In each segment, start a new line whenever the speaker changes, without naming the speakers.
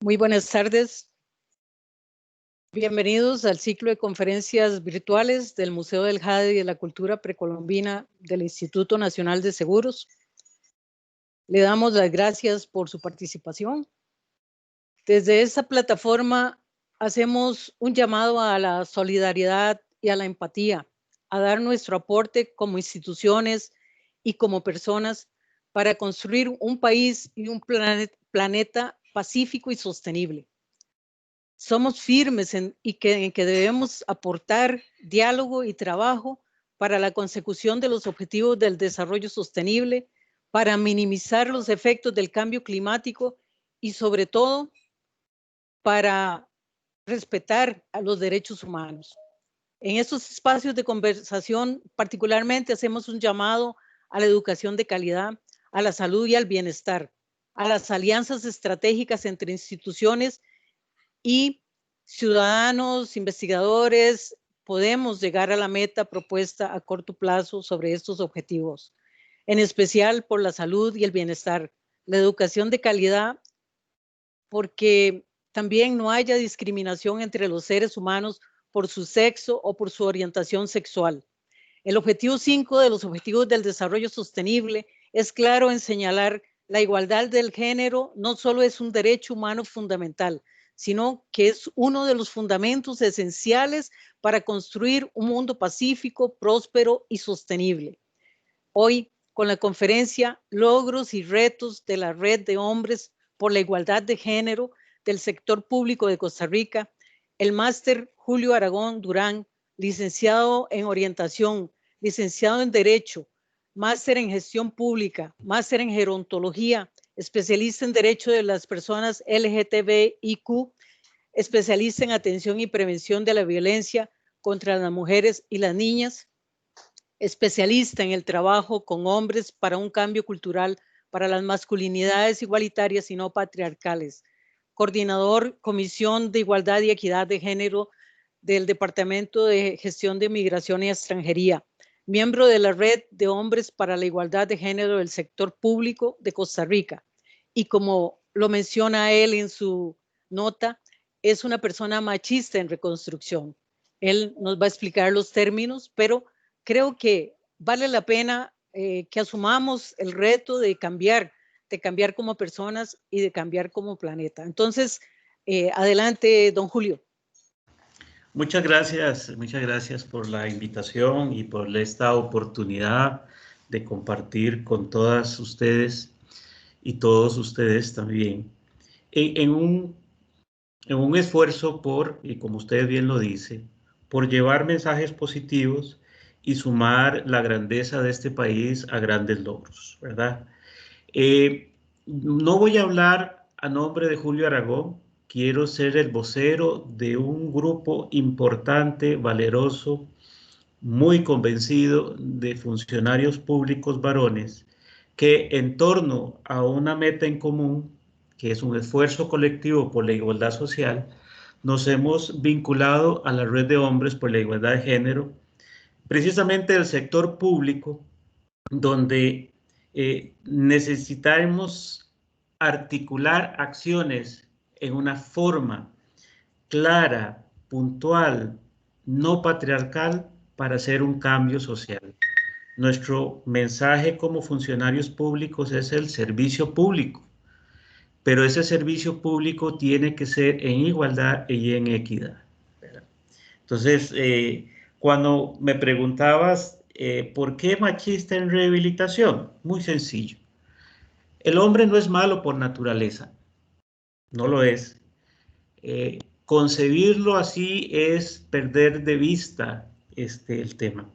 Muy buenas tardes. Bienvenidos al ciclo de conferencias virtuales del Museo del Jade y de la Cultura Precolombina del Instituto Nacional de Seguros. Le damos las gracias por su participación. Desde esta plataforma hacemos un llamado a la solidaridad y a la empatía, a dar nuestro aporte como instituciones y como personas para construir un país y un planeta pacífico y sostenible. Somos firmes en que debemos aportar diálogo y trabajo para la consecución de los objetivos del desarrollo sostenible, para minimizar los efectos del cambio climático y sobre todo para respetar a los derechos humanos. En estos espacios de conversación particularmente hacemos un llamado a la educación de calidad, a la salud y al bienestar, a las alianzas estratégicas entre instituciones y ciudadanos, investigadores. Podemos llegar a la meta propuesta a corto plazo sobre estos objetivos, en especial por la salud y el bienestar, la educación de calidad, porque también no haya discriminación entre los seres humanos por su sexo o por su orientación sexual. El objetivo 5 de los Objetivos del Desarrollo Sostenible es claro en señalar la igualdad del género no solo es un derecho humano fundamental, sino que es uno de los fundamentos esenciales para construir un mundo pacífico, próspero y sostenible. Hoy, con la conferencia Logros y Retos de la Red de Hombres por la Igualdad de Género del Sector Público de Costa Rica, el máster Julio Aragón Durán, licenciado en Orientación, licenciado en Derecho, máster en Gestión Pública, máster en Gerontología, especialista en Derecho de las Personas LGTBIQ, especialista en Atención y Prevención de la Violencia contra las Mujeres y las Niñas, especialista en el trabajo con hombres para un cambio cultural para las masculinidades igualitarias y no patriarcales, coordinador Comisión de Igualdad y Equidad de Género del Departamento de Gestión de Migración y Extranjería, miembro de la Red de Hombres para la Igualdad de Género del Sector Público de Costa Rica. Y como lo menciona él en su nota, es una persona machista en reconstrucción. Él nos va a explicar los términos, pero creo que vale la pena que asumamos el reto de cambiar como personas y de cambiar como planeta. Entonces, adelante, don Julio.
Muchas gracias por la invitación y por esta oportunidad de compartir con todas ustedes y todos ustedes también en un esfuerzo por, y como usted bien lo dice, por llevar mensajes positivos y sumar la grandeza de este país a grandes logros, ¿verdad? No voy a hablar a nombre de Julio Aragón, quiero ser el vocero de un grupo importante, valeroso, muy convencido de funcionarios públicos varones que en torno a una meta en común, que es un esfuerzo colectivo por la igualdad social, nos hemos vinculado a la Red de Hombres por la Igualdad de Género, precisamente del sector público, donde necesitaremos articular acciones en una forma clara, puntual, no patriarcal, para hacer un cambio social. Nuestro mensaje como funcionarios públicos es el servicio público, pero ese servicio público tiene que ser en igualdad y en equidad. Entonces, cuando me preguntabas ¿por qué machista en rehabilitación? Muy sencillo. El hombre no es malo por naturaleza, no lo es. Concebirlo así es perder de vista el tema.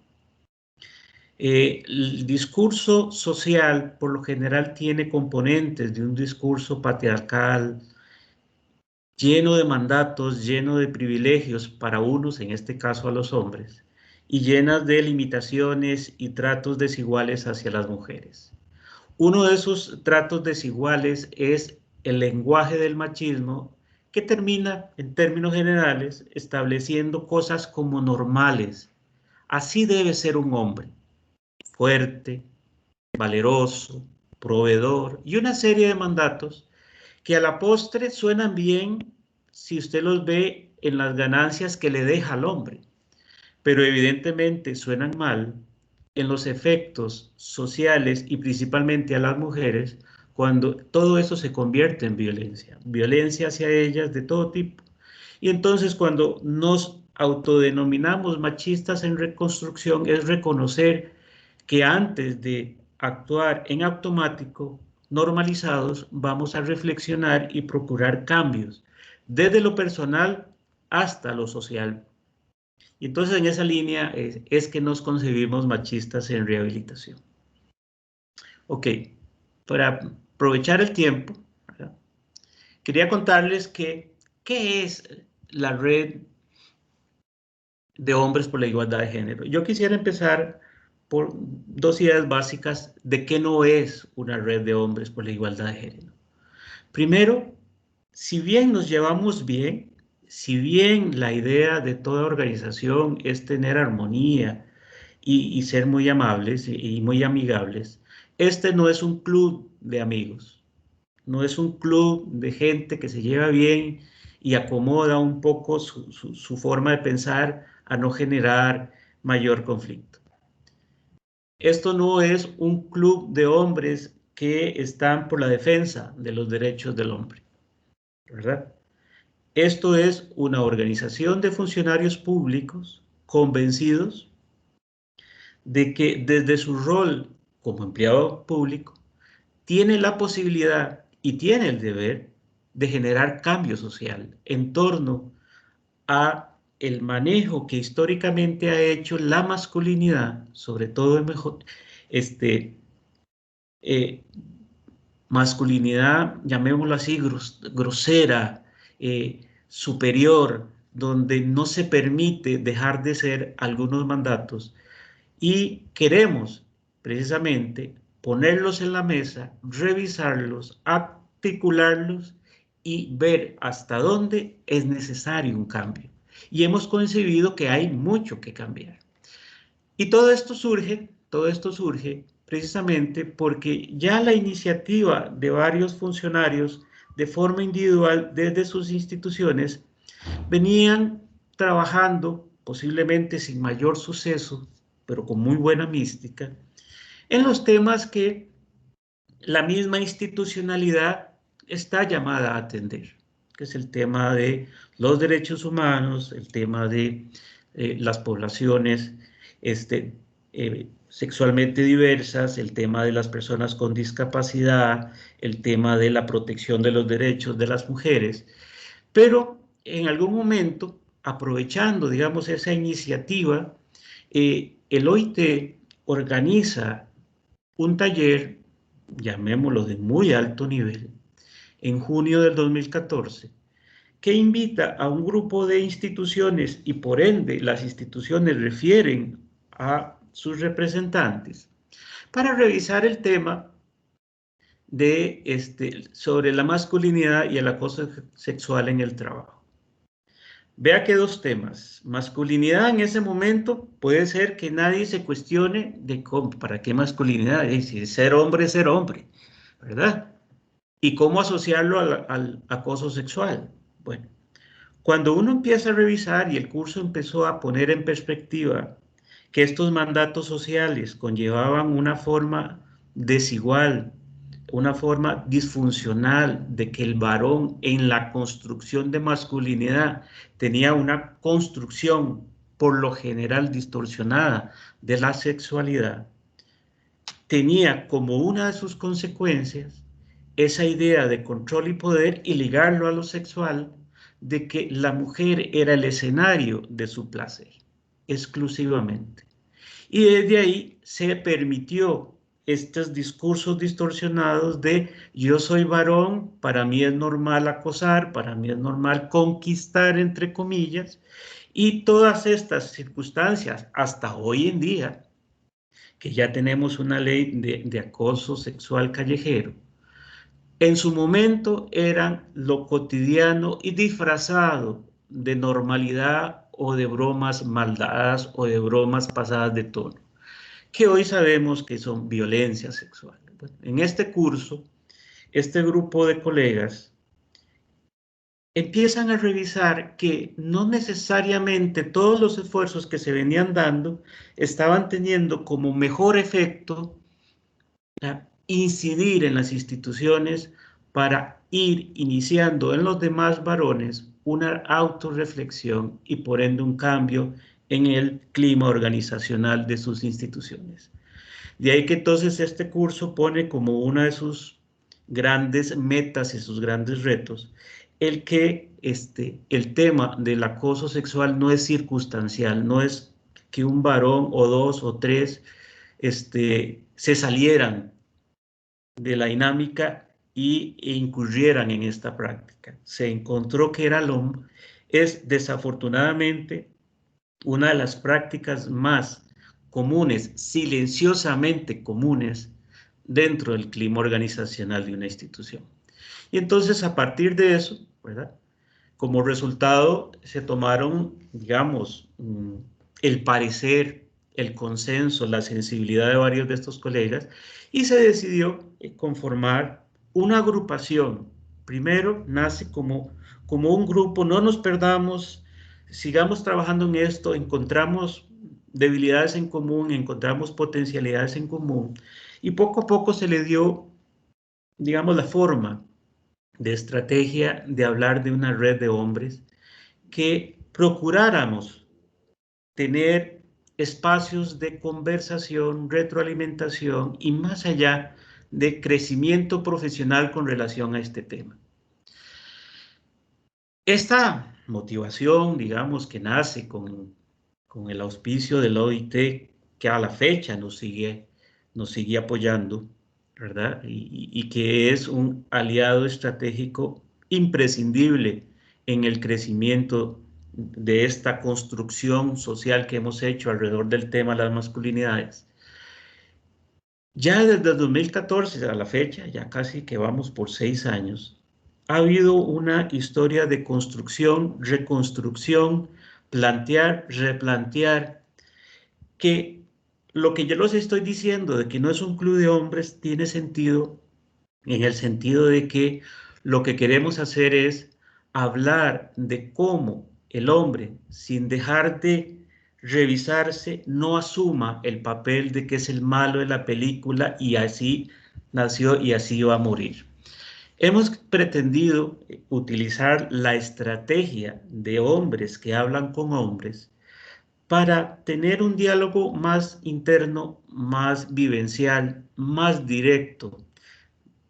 El discurso social por lo general tiene componentes de un discurso patriarcal, lleno de mandatos, lleno de privilegios para unos, en este caso a los hombres, y llenas de limitaciones y tratos desiguales hacia las mujeres. Uno de esos tratos desiguales es el lenguaje del machismo, que termina, en términos generales, estableciendo cosas como normales. Así debe ser un hombre, fuerte, valeroso, proveedor, y una serie de mandatos que a la postre suenan bien si usted los ve en las ganancias que le deja al hombre, pero evidentemente suenan mal en los efectos sociales y principalmente a las mujeres cuando todo eso se convierte en violencia, violencia hacia ellas de todo tipo. Y entonces cuando nos autodenominamos machistas en reconstrucción es reconocer que antes de actuar en automático, normalizados, vamos a reflexionar y procurar cambios, desde lo personal hasta lo social. Y entonces en esa línea es que nos concebimos machistas en rehabilitación. Ok, para aprovechar el tiempo, ¿verdad? Quería contarles qué es la red de hombres por la igualdad de género. Yo quisiera empezar por dos ideas básicas de qué no es una red de hombres por la igualdad de género. Primero, si bien nos llevamos bien, si bien la idea de toda organización es tener armonía y ser muy amables y muy amigables, este no es un club de amigos, no es un club de gente que se lleva bien y acomoda un poco su forma de pensar a no generar mayor conflicto. Esto no es un club de hombres que están por la defensa de los derechos del hombre, ¿verdad? Esto es una organización de funcionarios públicos convencidos de que desde su rol como empleado público tiene la posibilidad y tiene el deber de generar cambio social en torno a el manejo que históricamente ha hecho la masculinidad, sobre todo en eh, masculinidad, llamémoslo así, grosera, superior, donde no se permite dejar de ser algunos mandatos y queremos precisamente ponerlos en la mesa, revisarlos, articularlos y ver hasta dónde es necesario un cambio. Y hemos concebido que hay mucho que cambiar. Y todo esto surge precisamente porque ya la iniciativa de varios funcionarios de forma individual desde sus instituciones venían trabajando, posiblemente sin mayor suceso, pero con muy buena mística, en los temas que la misma institucionalidad está llamada a atender, que es el tema de los derechos humanos, el tema de las poblaciones sexualmente diversas, el tema de las personas con discapacidad, el tema de la protección de los derechos de las mujeres, pero en algún momento, aprovechando, digamos, esa iniciativa, el OIT organiza un taller, llamémoslo de muy alto nivel, en junio del 2014, que invita a un grupo de instituciones y por ende las instituciones refieren a sus representantes para revisar el tema sobre la masculinidad y el acoso sexual en el trabajo. Vea que dos temas. Masculinidad en ese momento puede ser que nadie se cuestione de cómo, para qué masculinidad, si ser hombre, ¿verdad? Y cómo asociarlo al acoso sexual. Bueno, cuando uno empieza a revisar y el curso empezó a poner en perspectiva que estos mandatos sociales conllevaban una forma desigual, una forma disfuncional de que el varón en la construcción de masculinidad tenía una construcción por lo general distorsionada de la sexualidad, tenía como una de sus consecuencias esa idea de control y poder y ligarlo a lo sexual, de que la mujer era el escenario de su placer, exclusivamente. Y desde ahí se permitió estos discursos distorsionados de yo soy varón, para mí es normal acosar, para mí es normal conquistar, entre comillas, y todas estas circunstancias, hasta hoy en día, que ya tenemos una ley de acoso sexual callejero, en su momento eran lo cotidiano y disfrazado de normalidad o de bromas maldadas o de bromas pasadas de tono, que hoy sabemos que son violencia sexual. Bueno, en este curso, este grupo de colegas empiezan a revisar que no necesariamente todos los esfuerzos que se venían dando estaban teniendo como mejor efecto incidir en las instituciones para ir iniciando en los demás varones una autorreflexión y por ende un cambio en el clima organizacional de sus instituciones. De ahí que entonces este curso pone como una de sus grandes metas y sus grandes retos el que el tema del acoso sexual no es circunstancial, no es que un varón o dos o tres se salieran de la dinámica e incurrieran en esta práctica. Se encontró que es desafortunadamente una de las prácticas más comunes, silenciosamente comunes, dentro del clima organizacional de una institución. Y entonces, a partir de eso, ¿verdad? Como resultado, se tomaron, digamos, el parecer, el consenso, la sensibilidad de varios de estos colegas y se decidió conformar una agrupación. Primero, nace como un grupo, no nos perdamos, sigamos trabajando en esto, encontramos debilidades en común, encontramos potencialidades en común y poco a poco se le dio, digamos, la forma de estrategia de hablar de una red de hombres que procuráramos tener espacios de conversación, retroalimentación y más allá de crecimiento profesional con relación a este tema. Esta motivación, digamos, que nace con el auspicio del OIT, que a la fecha nos sigue apoyando, ¿verdad? Y que es un aliado estratégico imprescindible en el crecimiento de esta construcción social que hemos hecho alrededor del tema de las masculinidades. Ya desde el 2014 a la fecha, ya casi que vamos por 6 años, ha habido una historia de construcción, reconstrucción, plantear, replantear, que lo que yo les estoy diciendo de que no es un club de hombres tiene sentido en el sentido de que lo que queremos hacer es hablar de cómo el hombre, sin dejar de revisarse, no asuma el papel de que es el malo de la película y así nació y así va a morir. Hemos pretendido utilizar la estrategia de hombres que hablan con hombres para tener un diálogo más interno, más vivencial, más directo.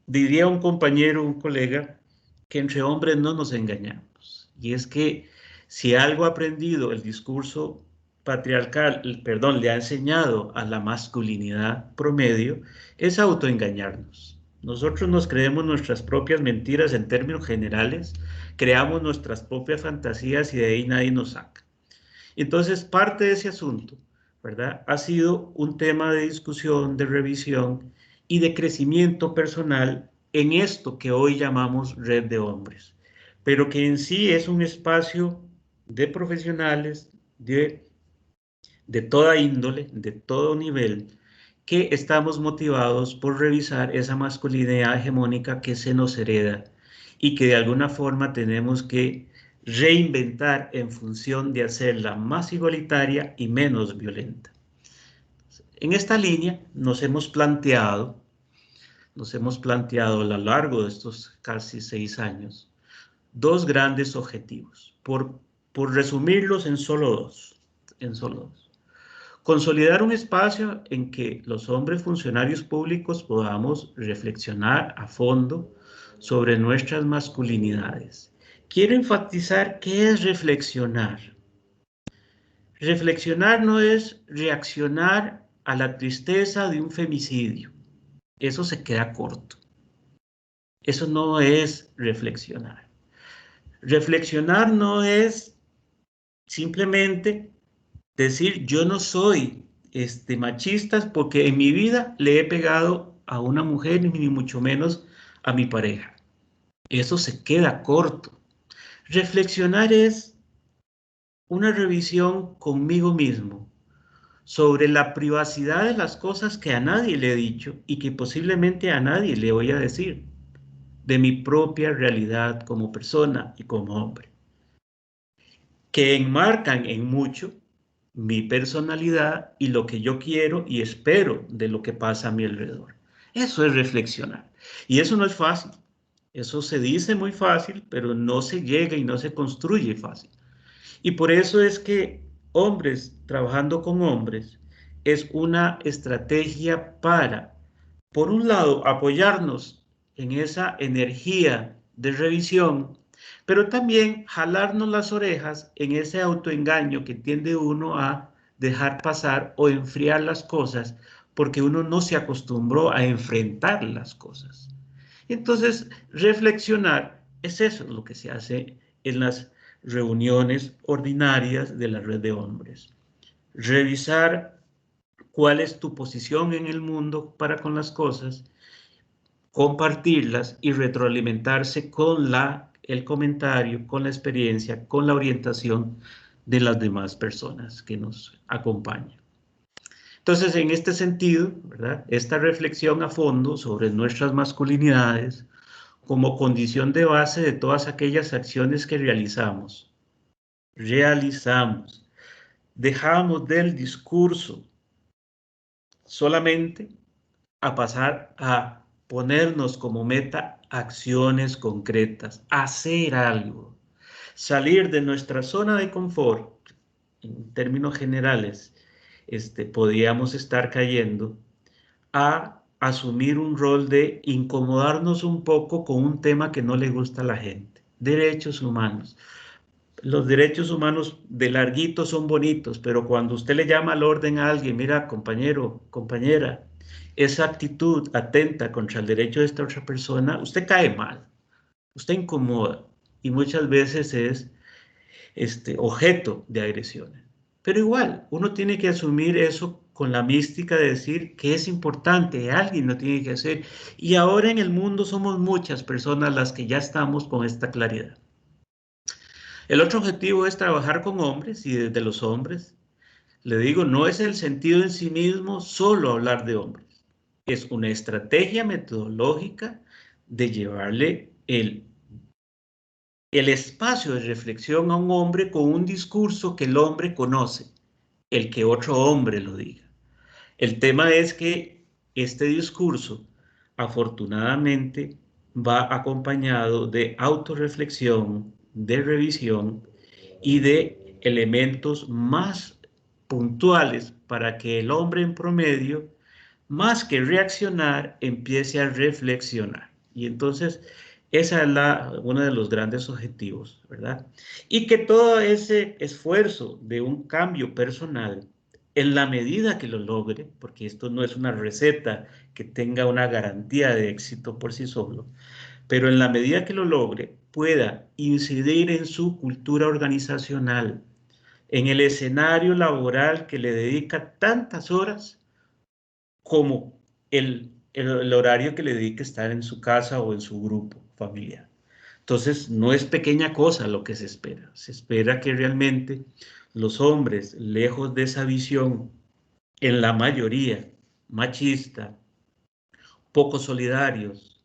Diría un compañero, un colega, que entre hombres no nos engañamos. Y es que si algo ha aprendido el discurso patriarcal, perdón, le ha enseñado a la masculinidad promedio, es autoengañarnos. Nosotros nos creemos nuestras propias mentiras en términos generales, creamos nuestras propias fantasías y de ahí nadie nos saca. Entonces, parte de ese asunto, ¿verdad? Ha sido un tema de discusión, de revisión y de crecimiento personal en esto que hoy llamamos Red de Hombres, pero que en sí es un espacio de profesionales de toda índole, de todo nivel, que estamos motivados por revisar esa masculinidad hegemónica que se nos hereda y que de alguna forma tenemos que reinventar en función de hacerla más igualitaria y menos violenta. En esta línea nos hemos planteado a lo largo de estos casi 6 años, dos grandes objetivos, por resumirlos en solo dos. Consolidar un espacio en que los hombres funcionarios públicos podamos reflexionar a fondo sobre nuestras masculinidades. Quiero enfatizar qué es reflexionar. Reflexionar no es reaccionar a la tristeza de un femicidio. Eso se queda corto. Eso no es reflexionar. Reflexionar no es simplemente decir yo no soy machista porque en mi vida le he pegado a una mujer ni mucho menos a mi pareja. Eso se queda corto. Reflexionar es una revisión conmigo mismo sobre la privacidad de las cosas que a nadie le he dicho y que posiblemente a nadie le voy a decir. de mi propia realidad como persona y como hombre, que enmarcan en mucho mi personalidad y lo que yo quiero y espero de lo que pasa a mi alrededor. Eso es reflexionar. Y eso no es fácil. Eso se dice muy fácil, pero no se llega y no se construye fácil. Y por eso es que hombres trabajando con hombres es una estrategia para, por un lado, apoyarnos en esa energía de revisión, pero también jalarnos las orejas en ese autoengaño que tiende uno a dejar pasar o enfriar las cosas porque uno no se acostumbró a enfrentar las cosas. Entonces, reflexionar es eso lo que se hace en las reuniones ordinarias de la red de hombres. Revisar cuál es tu posición en el mundo para con las cosas, compartirlas y retroalimentarse con el comentario, con la experiencia, con la orientación de las demás personas que nos acompañan. Entonces, en este sentido, ¿verdad? Esta reflexión a fondo sobre nuestras masculinidades como condición de base de todas aquellas acciones que realizamos, dejamos del discurso solamente a pasar a ponernos como meta acciones concretas, hacer algo, salir de nuestra zona de confort. En términos generales, podríamos estar cayendo a asumir un rol de incomodarnos un poco con un tema que no le gusta a la gente. Derechos humanos. Los derechos humanos de larguito son bonitos, pero cuando usted le llama al orden a alguien, mira, compañero, compañera, esa actitud atenta contra el derecho de esta otra persona, usted cae mal, usted incomoda y muchas veces es objeto de agresiones. Pero igual, uno tiene que asumir eso con la mística de decir que es importante, alguien lo tiene que hacer. Y ahora en el mundo somos muchas personas las que ya estamos con esta claridad. El otro objetivo es trabajar con hombres y desde los hombres. Le digo, no es el sentido en sí mismo solo hablar de hombres. Es una estrategia metodológica de llevarle el espacio de reflexión a un hombre con un discurso que el hombre conoce, el que otro hombre lo diga. El tema es que este discurso, afortunadamente, va acompañado de autorreflexión, de revisión y de elementos más puntuales para que el hombre en promedio, más que reaccionar, empiece a reflexionar. Y entonces, esa es uno de los grandes objetivos, ¿verdad? Y que todo ese esfuerzo de un cambio personal, en la medida que lo logre, porque esto no es una receta que tenga una garantía de éxito por sí solo, pero en la medida que lo logre, pueda incidir en su cultura organizacional, en el escenario laboral que le dedica tantas horas como el horario que le dedique estar en su casa o en su grupo familiar. Entonces, no es pequeña cosa lo que se espera. Se espera que realmente los hombres, lejos de esa visión, en la mayoría, machista, poco solidarios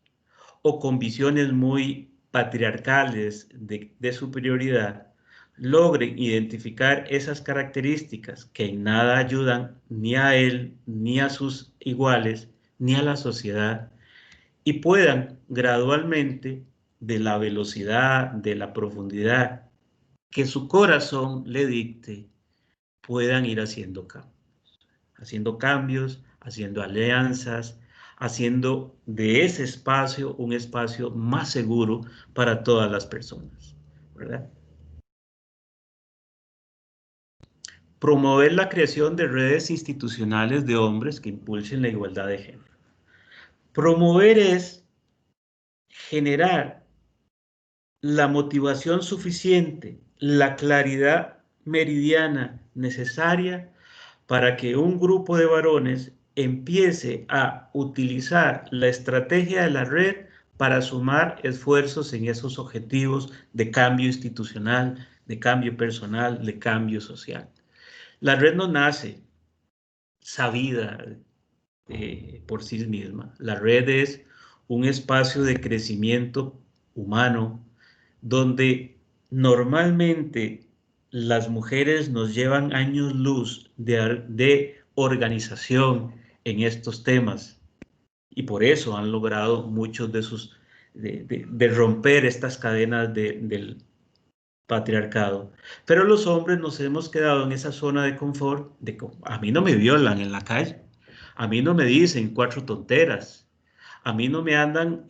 o con visiones muy patriarcales de superioridad, logren identificar esas características que en nada ayudan ni a él, ni a sus iguales, ni a la sociedad, y puedan gradualmente, de la velocidad, de la profundidad que su corazón le dicte, puedan ir haciendo cambios, haciendo alianzas, haciendo de ese espacio un espacio más seguro para todas las personas, ¿verdad? Promover la creación de redes institucionales de hombres que impulsen la igualdad de género. Promover es generar la motivación suficiente, la claridad meridiana necesaria para que un grupo de varones empiece a utilizar la estrategia de la red para sumar esfuerzos en esos objetivos de cambio institucional, de cambio personal, de cambio social. La red no nace sabida por sí misma. La red es un espacio de crecimiento humano donde normalmente las mujeres nos llevan años luz de organización en estos temas y por eso han logrado muchos de romper estas cadenas del patriarcado. Pero los hombres nos hemos quedado en esa zona de confort de que a mí no me violan en la calle, a mí no me dicen 4 tonteras, a mí no me andan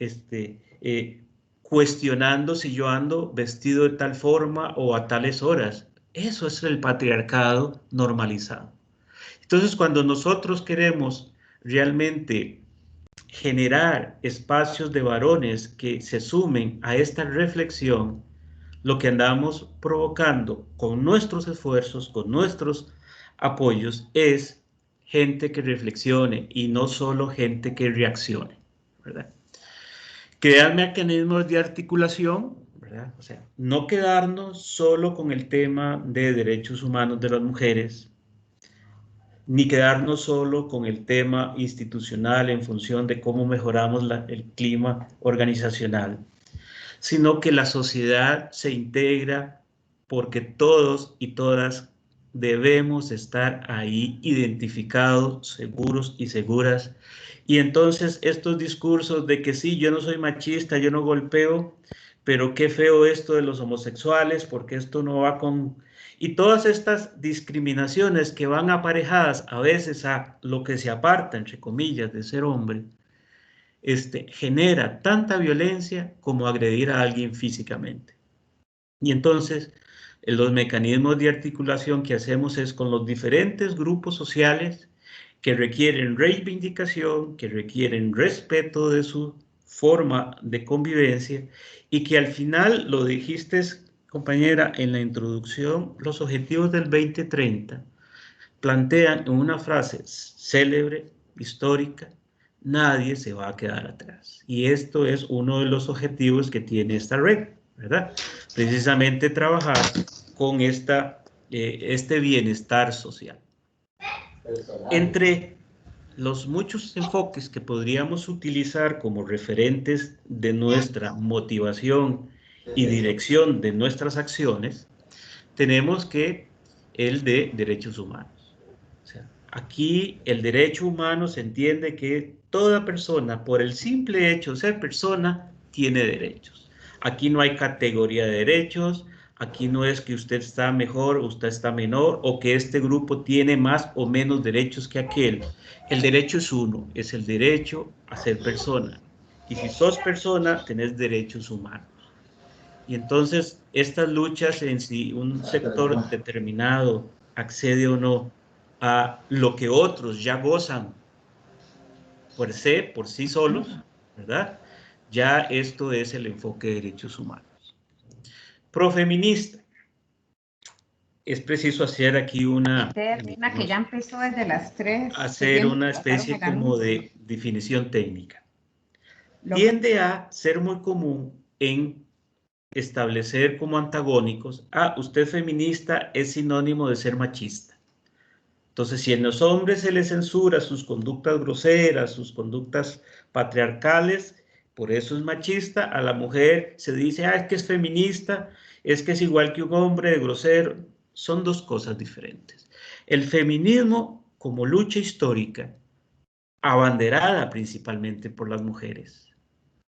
cuestionando si yo ando vestido de tal forma o a tales horas. Eso es el patriarcado normalizado. Entonces, cuando nosotros queremos realmente generar espacios de varones que se sumen a esta reflexión, lo que andamos provocando con nuestros esfuerzos, con nuestros apoyos, es gente que reflexione y no solo gente que reaccione, ¿verdad? Crear mecanismos de articulación, ¿verdad? O sea, no quedarnos solo con el tema de derechos humanos de las mujeres, ni quedarnos solo con el tema institucional en función de cómo mejoramos el clima organizacional, sino que la sociedad se integra porque todos y todas debemos estar ahí identificados, seguros y seguras. Y entonces estos discursos de que sí, yo no soy machista, yo no golpeo, pero qué feo esto de los homosexuales, porque esto no va con... Y todas estas discriminaciones que van aparejadas a veces a lo que se aparta, entre comillas, de ser hombre, genera tanta violencia como agredir a alguien físicamente. Y entonces, los mecanismos de articulación que hacemos es con los diferentes grupos sociales que requieren reivindicación, que requieren respeto de su forma de convivencia y que al final, lo dijiste, compañera, en la introducción, los objetivos del 2030 plantean en una frase célebre, histórica: nadie se va a quedar atrás. Y esto es uno de los objetivos que tiene esta red, ¿verdad? Precisamente trabajar con este bienestar social. Entre los muchos enfoques que podríamos utilizar como referentes de nuestra motivación y dirección de nuestras acciones, tenemos que el de derechos humanos. O sea, aquí el derecho humano se entiende que toda persona, por el simple hecho de ser persona, tiene derechos. Aquí no hay categoría de derechos, aquí no es que usted está mejor, usted está menor, o que este grupo tiene más o menos derechos que aquel. El derecho es uno, es el derecho a ser persona. Y si sos persona, tenés derechos humanos. Y entonces estas luchas en si un sector determinado accede o no a lo que otros ya gozan por sí solos, ¿verdad? Ya esto es el enfoque de derechos humanos. Profeminista. Es preciso hacer aquí
que ya empezó desde las 3.
Hacer una especie como de definición técnica. Tiende a ser muy común en establecer como antagónicos: usted feminista es sinónimo de ser machista. Entonces, si en los hombres se les censura sus conductas groseras, sus conductas patriarcales, por eso es machista. A la mujer se dice, es que es feminista, es que es igual que un hombre de grosero. Son dos cosas diferentes. El feminismo como lucha histórica, abanderada principalmente por las mujeres,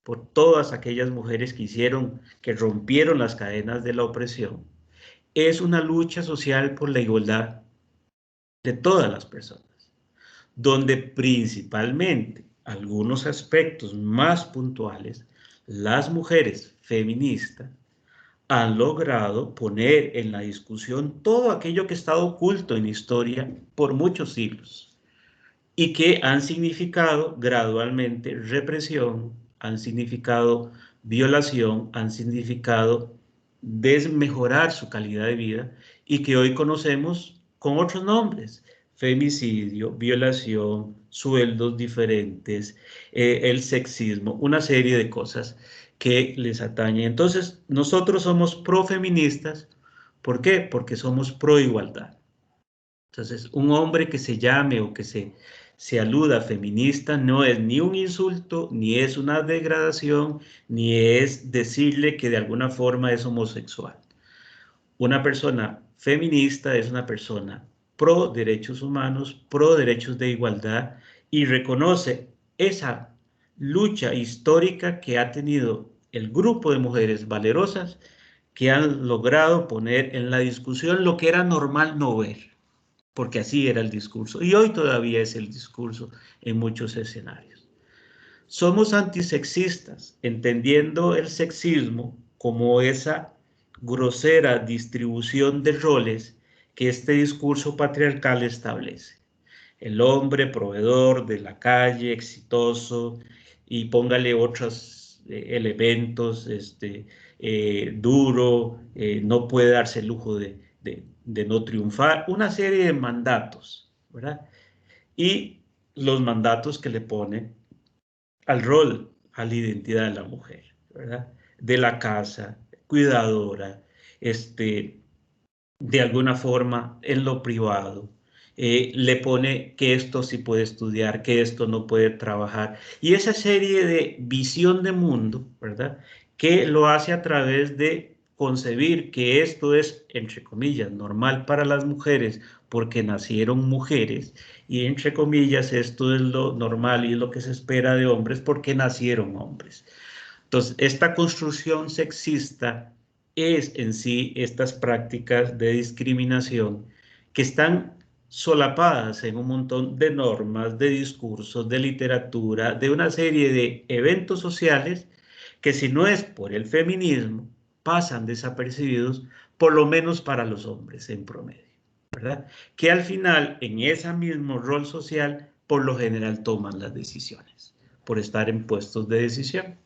por todas aquellas mujeres que rompieron las cadenas de la opresión, es una lucha social por la igualdad de todas las personas, donde principalmente algunos aspectos más puntuales, las mujeres feministas han logrado poner en la discusión todo aquello que ha estado oculto en la historia por muchos siglos y que han significado gradualmente represión, han significado violación, han significado desmejorar su calidad de vida y que hoy conocemos con otros nombres: femicidio, violación, sueldos diferentes, el sexismo, una serie de cosas que les atañen. Entonces, nosotros somos profeministas. ¿Por qué? Porque somos pro igualdad. Entonces, un hombre que se llame o que se se aluda feminista no es ni un insulto, ni es una degradación, ni es decirle que de alguna forma es homosexual. Una persona feminista es una persona pro derechos humanos, pro derechos de igualdad y reconoce esa lucha histórica que ha tenido el grupo de mujeres valerosas que han logrado poner en la discusión lo que era normal no ver, porque así era el discurso y hoy todavía es el discurso en muchos escenarios. Somos antisexistas, entendiendo el sexismo como esa grosera distribución de roles que este discurso patriarcal establece. El hombre proveedor de la calle, exitoso, y póngale otros elementos, duro, no puede darse el lujo de no triunfar, una serie de mandatos, ¿verdad? Y los mandatos que le pone al rol, a la identidad de la mujer, ¿verdad? De la casa, cuidadora, de alguna forma en lo privado. Le pone que esto sí puede estudiar, que esto no puede trabajar. Y esa serie de visión de mundo, ¿verdad? Que lo hace a través de concebir que esto es, entre comillas, normal para las mujeres porque nacieron mujeres y entre comillas esto es lo normal y es lo que se espera de hombres porque nacieron hombres. Entonces, esta construcción sexista es en sí estas prácticas de discriminación que están solapadas en un montón de normas, de discursos, de literatura, de una serie de eventos sociales que si no es por el feminismo, pasan desapercibidos, por lo menos para los hombres en promedio, ¿verdad? Que al final, en ese mismo rol social, por lo general toman las decisiones, por estar en puestos de decisión.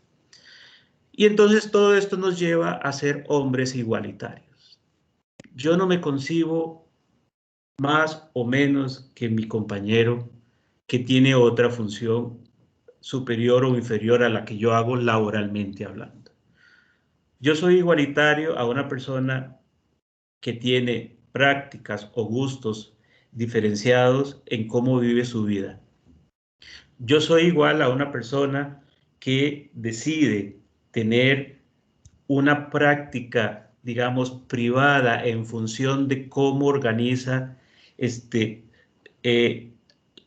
Y entonces todo esto nos lleva a ser hombres igualitarios. Yo no me concibo más o menos que mi compañero que tiene otra función superior o inferior a la que yo hago laboralmente hablando. Yo soy igualitario a una persona que tiene prácticas o gustos diferenciados en cómo vive su vida. Yo soy igual a una persona que decide tener una práctica, digamos, privada en función de cómo organiza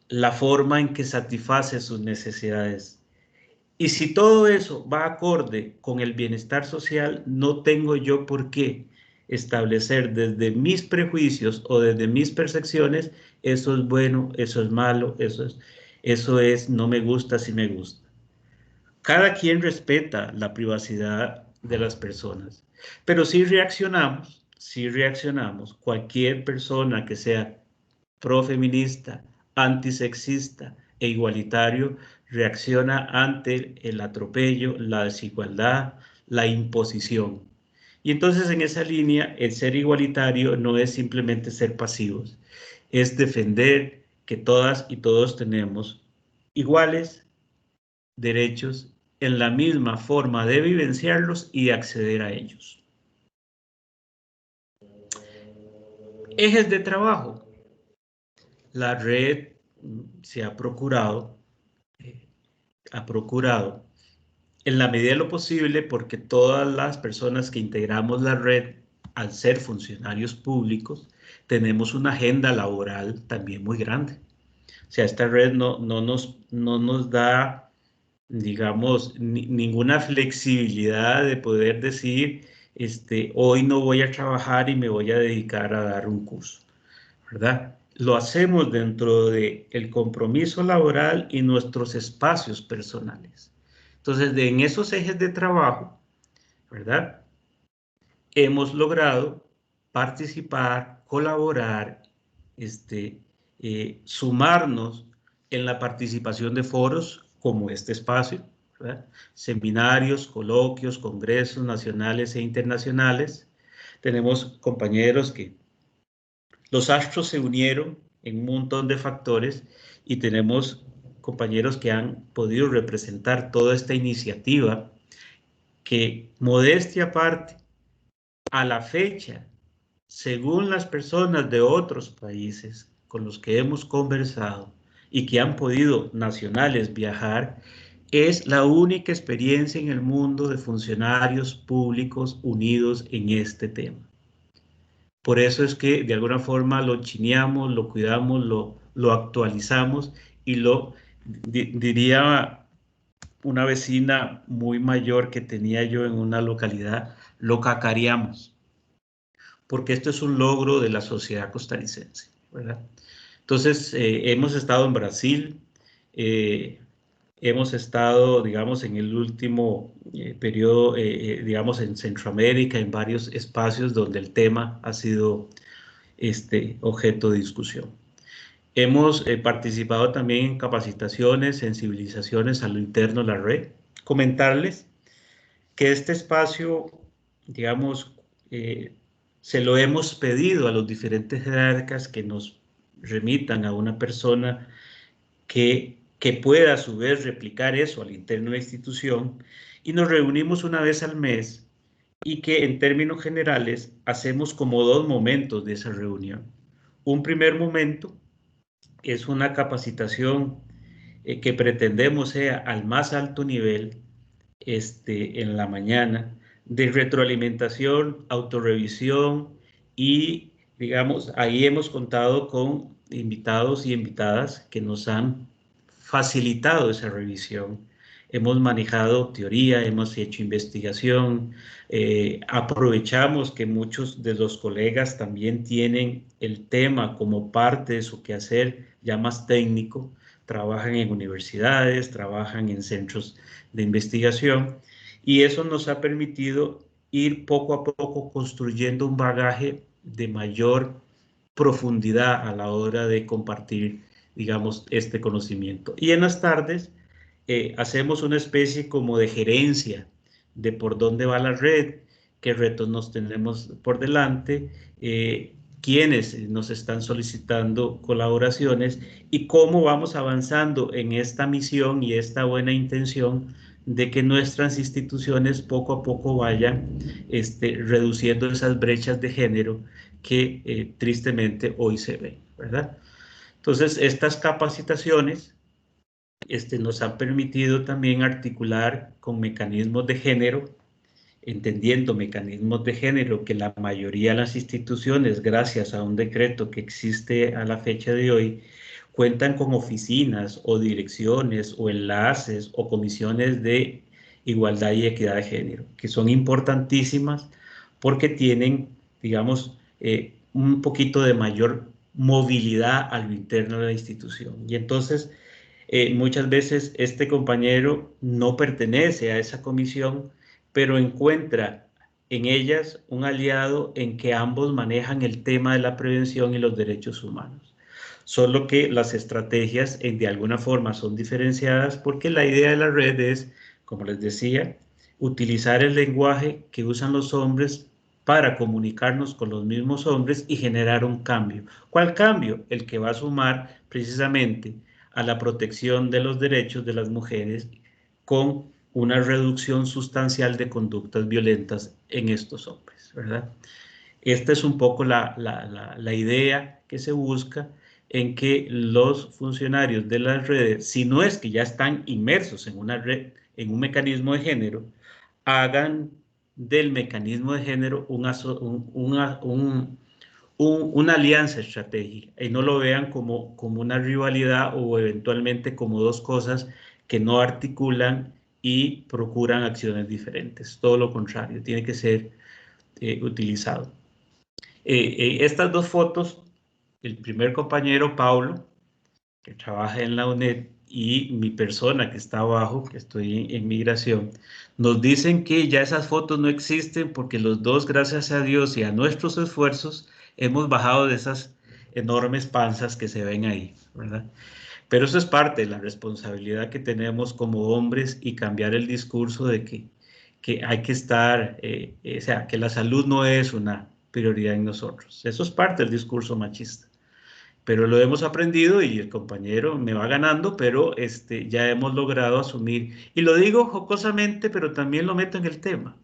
la forma en que satisface sus necesidades. Y si todo eso va acorde con el bienestar social, no tengo yo por qué establecer desde mis prejuicios o desde mis percepciones, eso es bueno, eso es malo, eso es no me gusta, sí me gusta. Cada quien respeta la privacidad de las personas, pero si reaccionamos, cualquier persona que sea profeminista, antisexista e igualitario, reacciona ante el atropello, la desigualdad, la imposición. Y entonces en esa línea, el ser igualitario no es simplemente ser pasivos, es defender que todas y todos tenemos iguales derechos en la misma forma de vivenciarlos y acceder a ellos. Ejes de trabajo. La red se ha procurado en la medida de lo posible, porque todas las personas que integramos la red, al ser funcionarios públicos, tenemos una agenda laboral también muy grande. O sea, esta red no nos da, digamos, ninguna flexibilidad de poder decir, hoy no voy a trabajar y me voy a dedicar a dar un curso, ¿verdad? Lo hacemos dentro del compromiso laboral y nuestros espacios personales. Entonces, en esos ejes de trabajo, ¿verdad? Hemos logrado participar, colaborar, sumarnos en la participación de foros como este espacio, ¿verdad? Seminarios, coloquios, congresos nacionales e internacionales. Tenemos compañeros que los astros se unieron en un montón de factores y tenemos compañeros que han podido representar toda esta iniciativa que, modestia aparte, a la fecha, según las personas de otros países con los que hemos conversado, y que han podido nacionales viajar, es la única experiencia en el mundo de funcionarios públicos unidos en este tema. Por eso es que de alguna forma lo chineamos, lo cuidamos, lo actualizamos y diría una vecina muy mayor que tenía yo en una localidad, lo cacareamos, porque esto es un logro de la sociedad costarricense, ¿verdad? Entonces, hemos estado en Brasil, hemos estado, digamos, en el último periodo, digamos, en Centroamérica, en varios espacios donde el tema ha sido objeto de discusión. Hemos participado también en capacitaciones, sensibilizaciones a lo interno de la red. Comentarles que este espacio, digamos, se lo hemos pedido a los diferentes jerarcas que nos remitan a una persona que pueda a su vez replicar eso al interno de la institución, y nos reunimos una vez al mes y que en términos generales hacemos como dos momentos de esa reunión. Un primer momento es una capacitación que pretendemos sea al más alto nivel en la mañana, de retroalimentación, autorrevisión, y digamos, ahí hemos contado con invitados y invitadas que nos han facilitado esa revisión. Hemos manejado teoría, hemos hecho investigación, aprovechamos que muchos de los colegas también tienen el tema como parte de su quehacer ya más técnico, trabajan en universidades, trabajan en centros de investigación, y eso nos ha permitido ir poco a poco construyendo un bagaje de mayor profundidad a la hora de compartir, digamos, este conocimiento. Y en las tardes hacemos una especie como de gerencia de por dónde va la red, qué retos nos tenemos por delante, quiénes nos están solicitando colaboraciones y cómo vamos avanzando en esta misión y esta buena intención de que nuestras instituciones poco a poco vayan reduciendo esas brechas de género que tristemente hoy se ven, ¿verdad? Entonces, estas capacitaciones nos han permitido también articular con mecanismos de género, entendiendo mecanismos de género que la mayoría de las instituciones, gracias a un decreto que existe a la fecha de hoy, cuentan con oficinas o direcciones o enlaces o comisiones de igualdad y equidad de género, que son importantísimas porque tienen, digamos, un poquito de mayor movilidad a lo interno de la institución. Y entonces, muchas veces este compañero no pertenece a esa comisión, pero encuentra en ellas un aliado en que ambos manejan el tema de la prevención y los derechos humanos. Solo que las estrategias de alguna forma son diferenciadas porque la idea de la red es, como les decía, utilizar el lenguaje que usan los hombres para comunicarnos con los mismos hombres y generar un cambio. ¿Cuál cambio? El que va a sumar precisamente a la protección de los derechos de las mujeres con una reducción sustancial de conductas violentas en estos hombres, ¿verdad? Esta es un poco la idea que se busca, en que los funcionarios de las redes, si no es que ya están inmersos en una red, en un mecanismo de género, hagan del mecanismo de género una alianza estratégica y no lo vean como una rivalidad o eventualmente como dos cosas que no articulan y procuran acciones diferentes. Todo lo contrario, tiene que ser utilizado. Estas dos fotos, el primer compañero, Paulo, que trabaja en la UNED, y mi persona que está abajo, que estoy en migración, nos dicen que ya esas fotos no existen porque los dos, gracias a Dios y a nuestros esfuerzos, hemos bajado de esas enormes panzas que se ven ahí, ¿verdad? Pero eso es parte de la responsabilidad que tenemos como hombres y cambiar el discurso de que hay que estar, o sea, que la salud no es una prioridad en nosotros. Eso es parte del discurso machista. Pero lo hemos aprendido y el compañero me va ganando, pero ya hemos logrado asumir. Y lo digo jocosamente, pero también lo meto en el tema.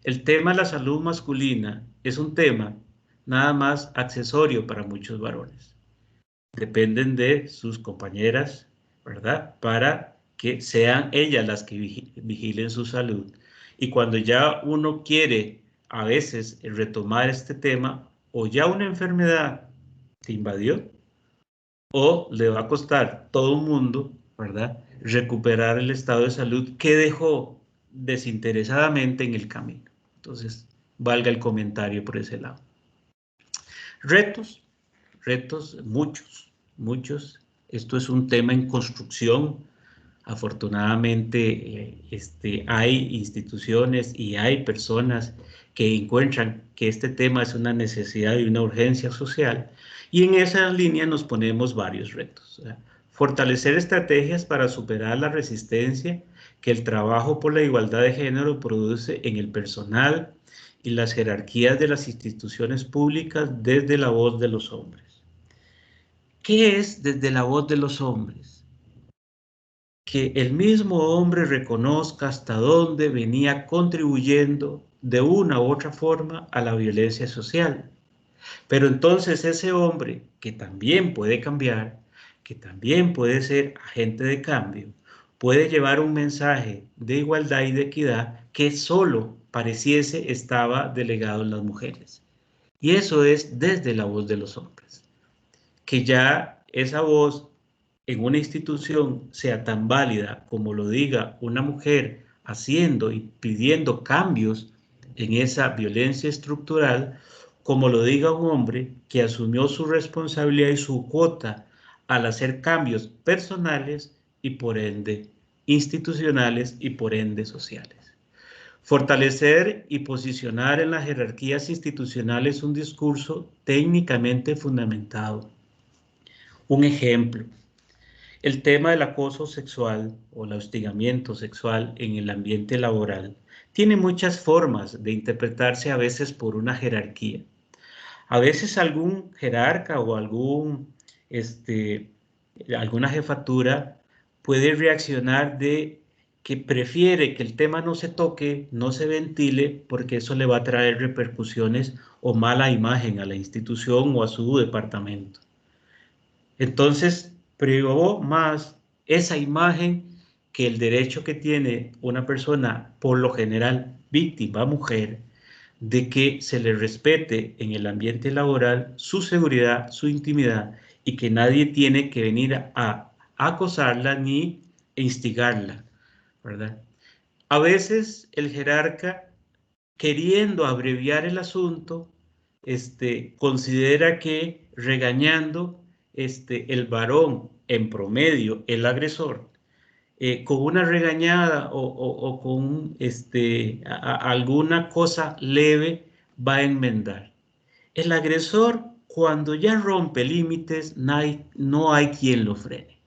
El tema de la salud masculina es un tema nada más accesorio para muchos varones. dependen de sus compañeras, ¿verdad? Para que sean ellas las que vigilen su salud. Y cuando ya uno quiere a veces retomar este tema, o ya una enfermedad te invadió, o le va a costar todo el mundo, ¿verdad?, recuperar el estado de salud que dejó desinteresadamente en el camino. Entonces, valga el comentario por ese lado. Retos, muchos. Esto es un tema en construcción. Afortunadamente, hay instituciones y hay personas que encuentran que este tema es una necesidad y una urgencia social, y en esa línea nos ponemos varios retos. Fortalecer estrategias para superar la resistencia que el trabajo por la igualdad de género produce en el personal y las jerarquías de las instituciones públicas desde la voz de los hombres. ¿Qué es desde la voz de los hombres? Que el mismo hombre reconozca hasta dónde venía contribuyendo de una u otra forma a la violencia social. Pero entonces ese hombre, que también puede cambiar, que también puede ser agente de cambio, puede llevar un mensaje de igualdad y de equidad que solo pareciese estaba delegado en las mujeres. Y eso es desde la voz de los hombres. Que ya esa voz en una institución sea tan válida como lo diga una mujer haciendo y pidiendo cambios en esa violencia estructural, como lo diga un hombre que asumió su responsabilidad y su cuota al hacer cambios personales y por ende institucionales y por ende sociales. Fortalecer y posicionar en las jerarquías institucionales un discurso técnicamente fundamentado. Un ejemplo: el tema del acoso sexual o el hostigamiento sexual en el ambiente laboral tiene muchas formas de interpretarse a veces por una jerarquía. A veces algún jerarca o alguna jefatura puede reaccionar de que prefiere que el tema no se toque, no se ventile, porque eso le va a traer repercusiones o mala imagen a la institución o a su departamento. Entonces, privó más esa imagen que el derecho que tiene una persona, por lo general víctima, mujer, de que se le respete en el ambiente laboral su seguridad, su intimidad, y que nadie tiene que venir a acosarla ni instigarla, ¿verdad? A veces el jerarca, queriendo abreviar el asunto, considera que regañando, el varón, en promedio, el agresor, con una regañada o con alguna cosa leve, va a enmendar. El agresor, cuando ya rompe límites, no hay quien lo frene.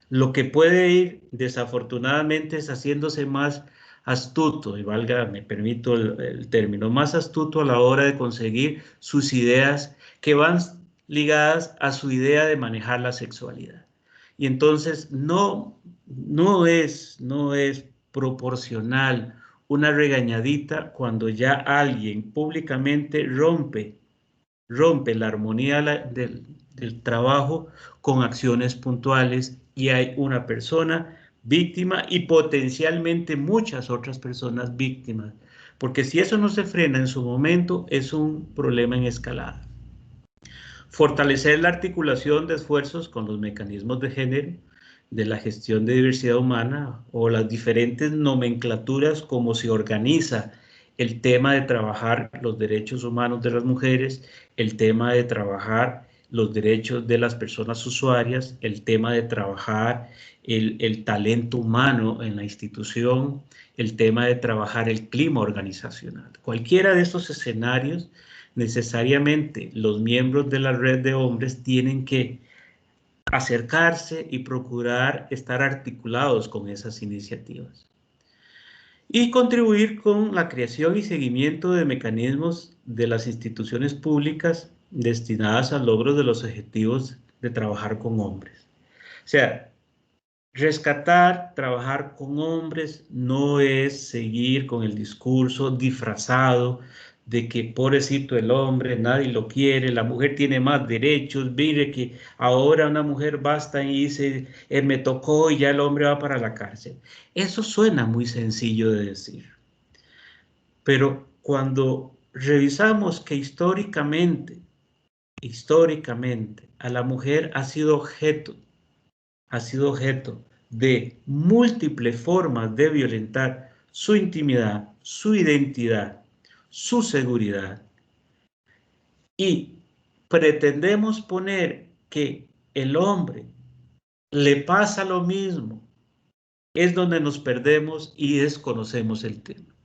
Lo que puede ir, desafortunadamente, es haciéndose más astuto, y me permito el término, más astuto a la hora de conseguir sus ideas que van ligadas a su idea de manejar la sexualidad. Y entonces no es proporcional una regañadita cuando ya alguien públicamente rompe la armonía del trabajo con acciones puntuales, y hay una persona víctima y potencialmente muchas otras personas víctimas, porque si eso no se frena en su momento, es un problema en escalada. Fortalecer la articulación de esfuerzos con los mecanismos de género, de la gestión de diversidad humana o las diferentes nomenclaturas como se organiza el tema de trabajar los derechos humanos de las mujeres, el tema de trabajar los derechos de las personas usuarias, el tema de trabajar el talento humano en la institución, el tema de trabajar el clima organizacional. Cualquiera de estos escenarios, necesariamente los miembros de la red de hombres tienen que acercarse y procurar estar articulados con esas iniciativas. Y contribuir con la creación y seguimiento de mecanismos de las instituciones públicas destinadas al logro de los objetivos de trabajar con hombres. O sea, rescatar, trabajar con hombres no es seguir con el discurso disfrazado de que pobrecito el hombre, nadie lo quiere, la mujer tiene más derechos, mire que ahora una mujer basta y dice, me tocó y ya el hombre va para la cárcel. Eso suena muy sencillo de decir, pero cuando revisamos que históricamente, a la mujer ha sido objeto de múltiples formas de violentar su intimidad, su identidad, su seguridad, y pretendemos poner que el hombre le pasa lo mismo, es donde nos perdemos y desconocemos el tema.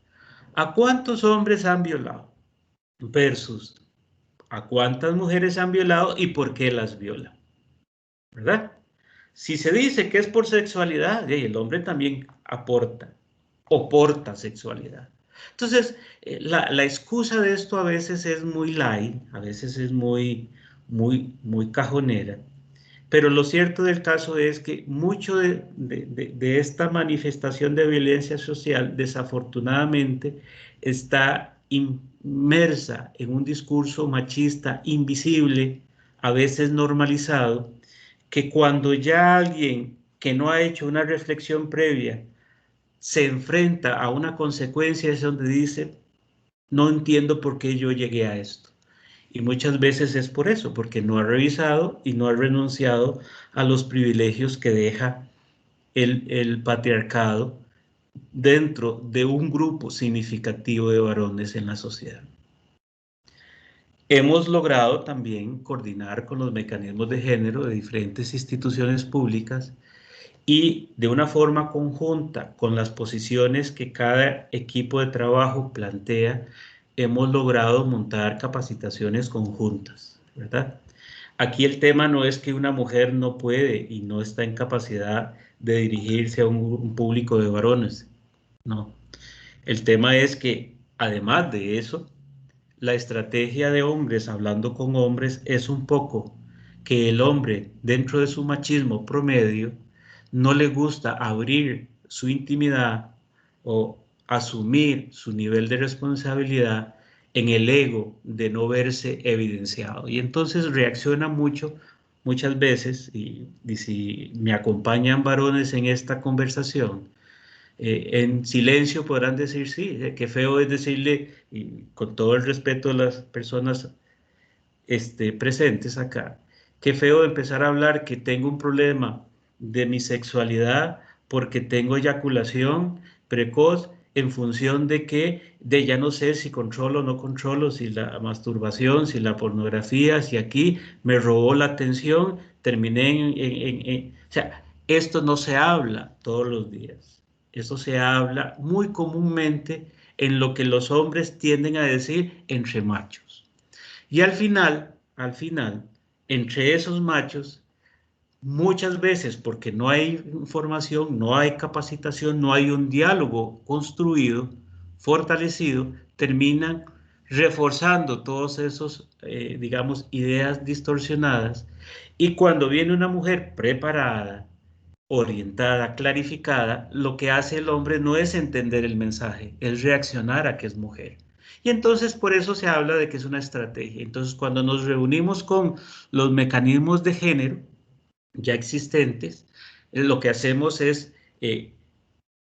¿A cuántos hombres han violado? Versus ¿a cuántas mujeres han violado y por qué las violan? ¿Verdad? Si se dice que es por sexualidad, el hombre también aporta o porta sexualidad. Entonces, la excusa de esto a veces es muy light, a veces es muy cajonera, pero lo cierto del caso es que mucho de esta manifestación de violencia social, desafortunadamente, está inmersa en un discurso machista invisible, a veces normalizado, que cuando ya alguien que no ha hecho una reflexión previa se enfrenta a una consecuencia, es donde dice, no entiendo por qué yo llegué a esto. Y muchas veces es por eso, porque no ha revisado y no ha renunciado a los privilegios que deja el patriarcado dentro de un grupo significativo de varones en la sociedad. Hemos logrado también coordinar con los mecanismos de género de diferentes instituciones públicas y de una forma conjunta con las posiciones que cada equipo de trabajo plantea, hemos logrado montar capacitaciones conjuntas, ¿verdad? Aquí el tema no es que una mujer no puede y no está en capacidad de dirigirse a un público de varones, no. El tema es que, además de eso, la estrategia de hombres hablando con hombres es un poco que el hombre, dentro de su machismo promedio, no le gusta abrir su intimidad o asumir su nivel de responsabilidad en el ego de no verse evidenciado. Y entonces reacciona muchas veces, y si me acompañan varones en esta conversación, en silencio podrán decir, sí, qué feo es decirle, y con todo el respeto de las personas presentes acá, qué feo empezar a hablar que tengo un problema de mi sexualidad porque tengo eyaculación precoz en función de que ya no sé si controlo o no controlo, si la masturbación, si la pornografía, si aquí me robó la atención, terminé o sea, esto no se habla todos los días. Esto se habla muy comúnmente en lo que los hombres tienden a decir entre machos. Y al final, entre esos machos, muchas veces porque no hay información, no hay capacitación, no hay un diálogo construido, fortalecido, terminan reforzando todos esos, digamos, ideas distorsionadas. Y cuando viene una mujer preparada, orientada, clarificada, lo que hace el hombre no es entender el mensaje, es reaccionar a que es mujer. Y entonces por eso se habla de que es una estrategia. Entonces cuando nos reunimos con los mecanismos de género ya existentes, lo que hacemos es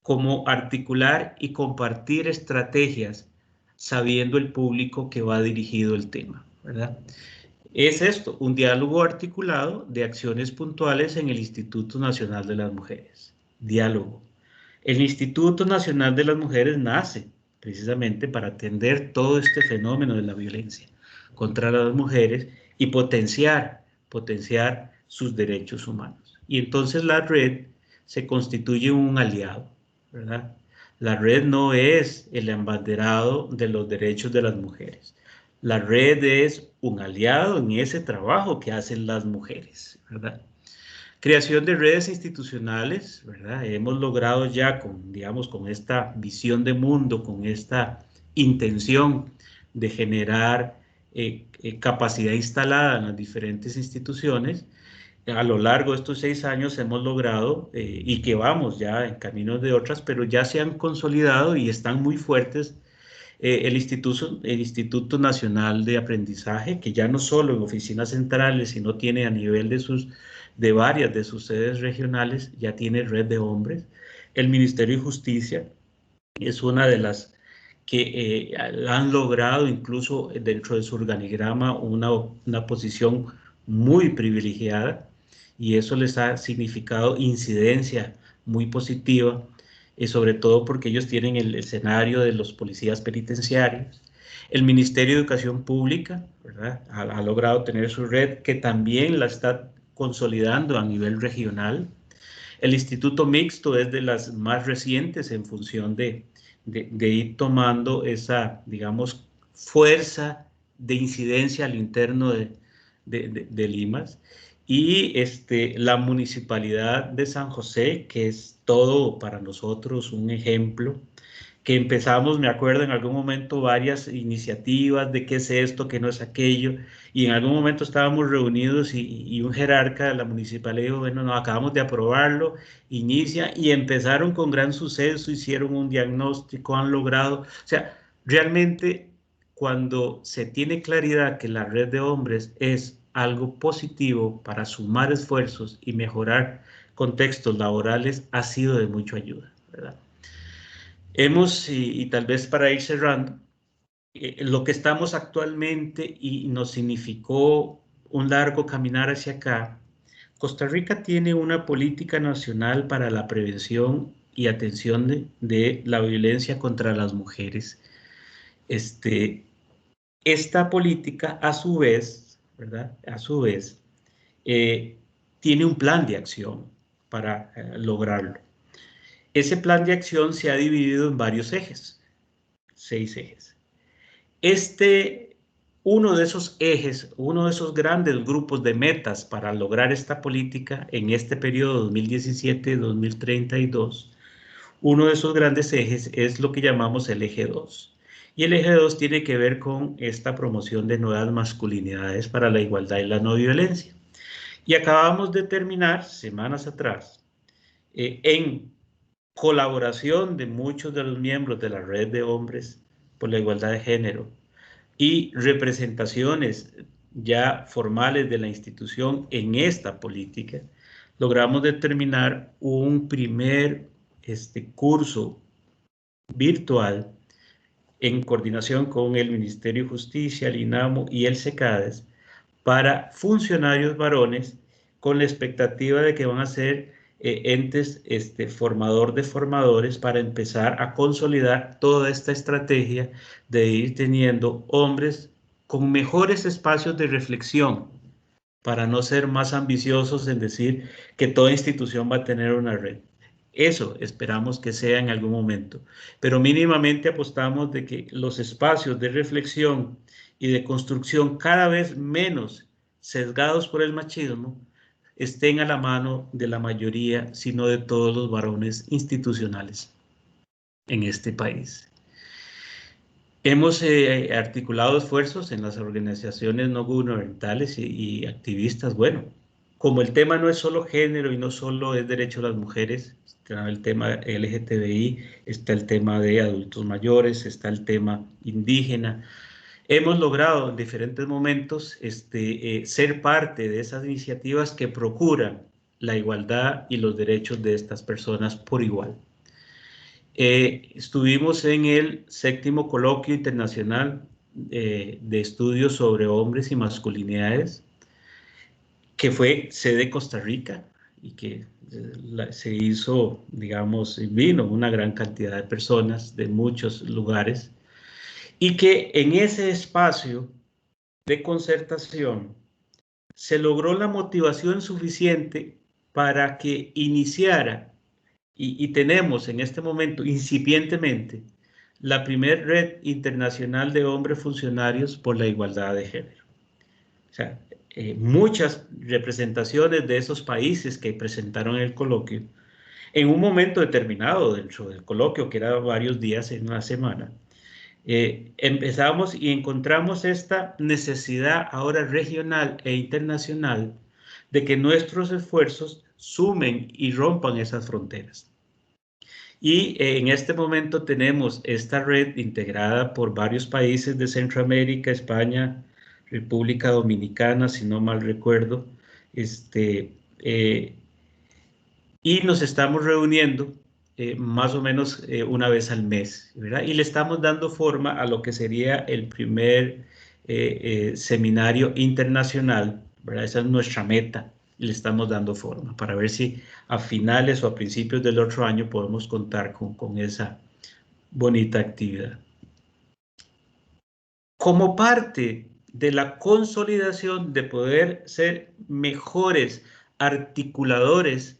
como articular y compartir estrategias sabiendo el público que va dirigido el tema, ¿verdad? Es esto, un diálogo articulado de acciones puntuales en el Instituto Nacional de las Mujeres. Diálogo. El Instituto Nacional de las Mujeres nace precisamente para atender todo este fenómeno de la violencia contra las mujeres y potenciar sus derechos humanos. Y entonces la red se constituye un aliado, ¿verdad? La red no es el abanderado de los derechos de las mujeres. La red es un aliado en ese trabajo que hacen las mujeres, ¿verdad? Creación de redes institucionales, ¿verdad? Hemos logrado ya digamos, con esta visión de mundo, con esta intención de generar capacidad instalada en las diferentes instituciones. A lo largo de estos 6 años hemos logrado, y que vamos ya en caminos de otras, pero ya se han consolidado y están muy fuertes, el Instituto Nacional de Aprendizaje, que ya no solo en oficinas centrales, sino tiene a nivel de varias de sus sedes regionales, ya tiene red de hombres. El Ministerio de Justicia es una de las que han logrado incluso dentro de su organigrama una posición muy privilegiada, y eso les ha significado incidencia muy positiva, sobre todo porque ellos tienen el escenario de los policías penitenciarios. El Ministerio de Educación Pública, ¿verdad?, ha logrado tener su red, que también la está consolidando a nivel regional. El Instituto Mixto es de las más recientes en función de ir tomando esa, digamos, fuerza de incidencia al interno de Limas. Y la Municipalidad de San José, que es todo para nosotros un ejemplo, que empezamos, me acuerdo en algún momento, varias iniciativas de qué es esto, qué no es aquello, y en algún momento estábamos reunidos y un jerarca de la municipalidad dijo, bueno, no, acabamos de aprobarlo, inicia, y empezaron con gran suceso, hicieron un diagnóstico, han logrado, o sea, realmente cuando se tiene claridad que la red de hombres es algo positivo para sumar esfuerzos y mejorar contextos laborales, ha sido de mucha ayuda, ¿verdad? Hemos, y tal vez para ir cerrando, lo que estamos actualmente y nos significó un largo caminar hacia acá. Costa Rica tiene una política nacional para la prevención y atención de la violencia contra las mujeres. Esta política, a su vez, ¿verdad?, a su vez, tiene un plan de acción para lograrlo. Ese plan de acción se ha dividido en varios ejes, 6 ejes. Uno de esos ejes, uno de esos grandes grupos de metas para lograr esta política en este periodo 2017-2032, uno de esos grandes ejes es lo que llamamos el eje 2. Y el eje 2 tiene que ver con esta promoción de nuevas masculinidades para la igualdad y la no violencia. Y acabamos de terminar, semanas atrás, en colaboración de muchos de los miembros de la Red de Hombres por la Igualdad de Género y representaciones ya formales de la institución en esta política, logramos determinar un primer curso virtual en coordinación con el Ministerio de Justicia, el INAMO y el SECADES para funcionarios varones, con la expectativa de que van a ser entes formador de formadores para empezar a consolidar toda esta estrategia de ir teniendo hombres con mejores espacios de reflexión, para no ser más ambiciosos en decir que toda institución va a tener una red. Eso esperamos que sea en algún momento, pero mínimamente apostamos de que los espacios de reflexión y de construcción cada vez menos sesgados por el machismo estén a la mano de la mayoría, sino de todos los varones institucionales en este país. Hemos articulado esfuerzos en las organizaciones no gubernamentales y activistas. Bueno, como el tema no es solo género y no solo es derecho de las mujeres, está el tema LGTBI, está el tema de adultos mayores, está el tema indígena. Hemos logrado en diferentes momentos ser parte de esas iniciativas que procuran la igualdad y los derechos de estas personas por igual. Estuvimos en el 7º Coloquio Internacional de Estudios sobre Hombres y Masculinidades, que fue sede Costa Rica y que se hizo, digamos, vino una gran cantidad de personas de muchos lugares, y que en ese espacio de concertación se logró la motivación suficiente para que iniciara, y tenemos en este momento incipientemente la primera red internacional de hombres funcionarios por la igualdad de género. O sea, muchas representaciones de esos países que presentaron el coloquio, en un momento determinado dentro del coloquio, que era varios días en una semana, empezamos y encontramos esta necesidad ahora regional e internacional de que nuestros esfuerzos sumen y rompan esas fronteras. Y en este momento tenemos esta red integrada por varios países de Centroamérica, España, República Dominicana, si no mal recuerdo, y nos estamos reuniendo más o menos una vez al mes, ¿verdad? Y le estamos dando forma a lo que sería el primer seminario internacional, ¿verdad? Esa es nuestra meta, y le estamos dando forma para ver si a finales o a principios del otro año podemos contar con esa bonita actividad. Como parte de la consolidación de poder ser mejores articuladores,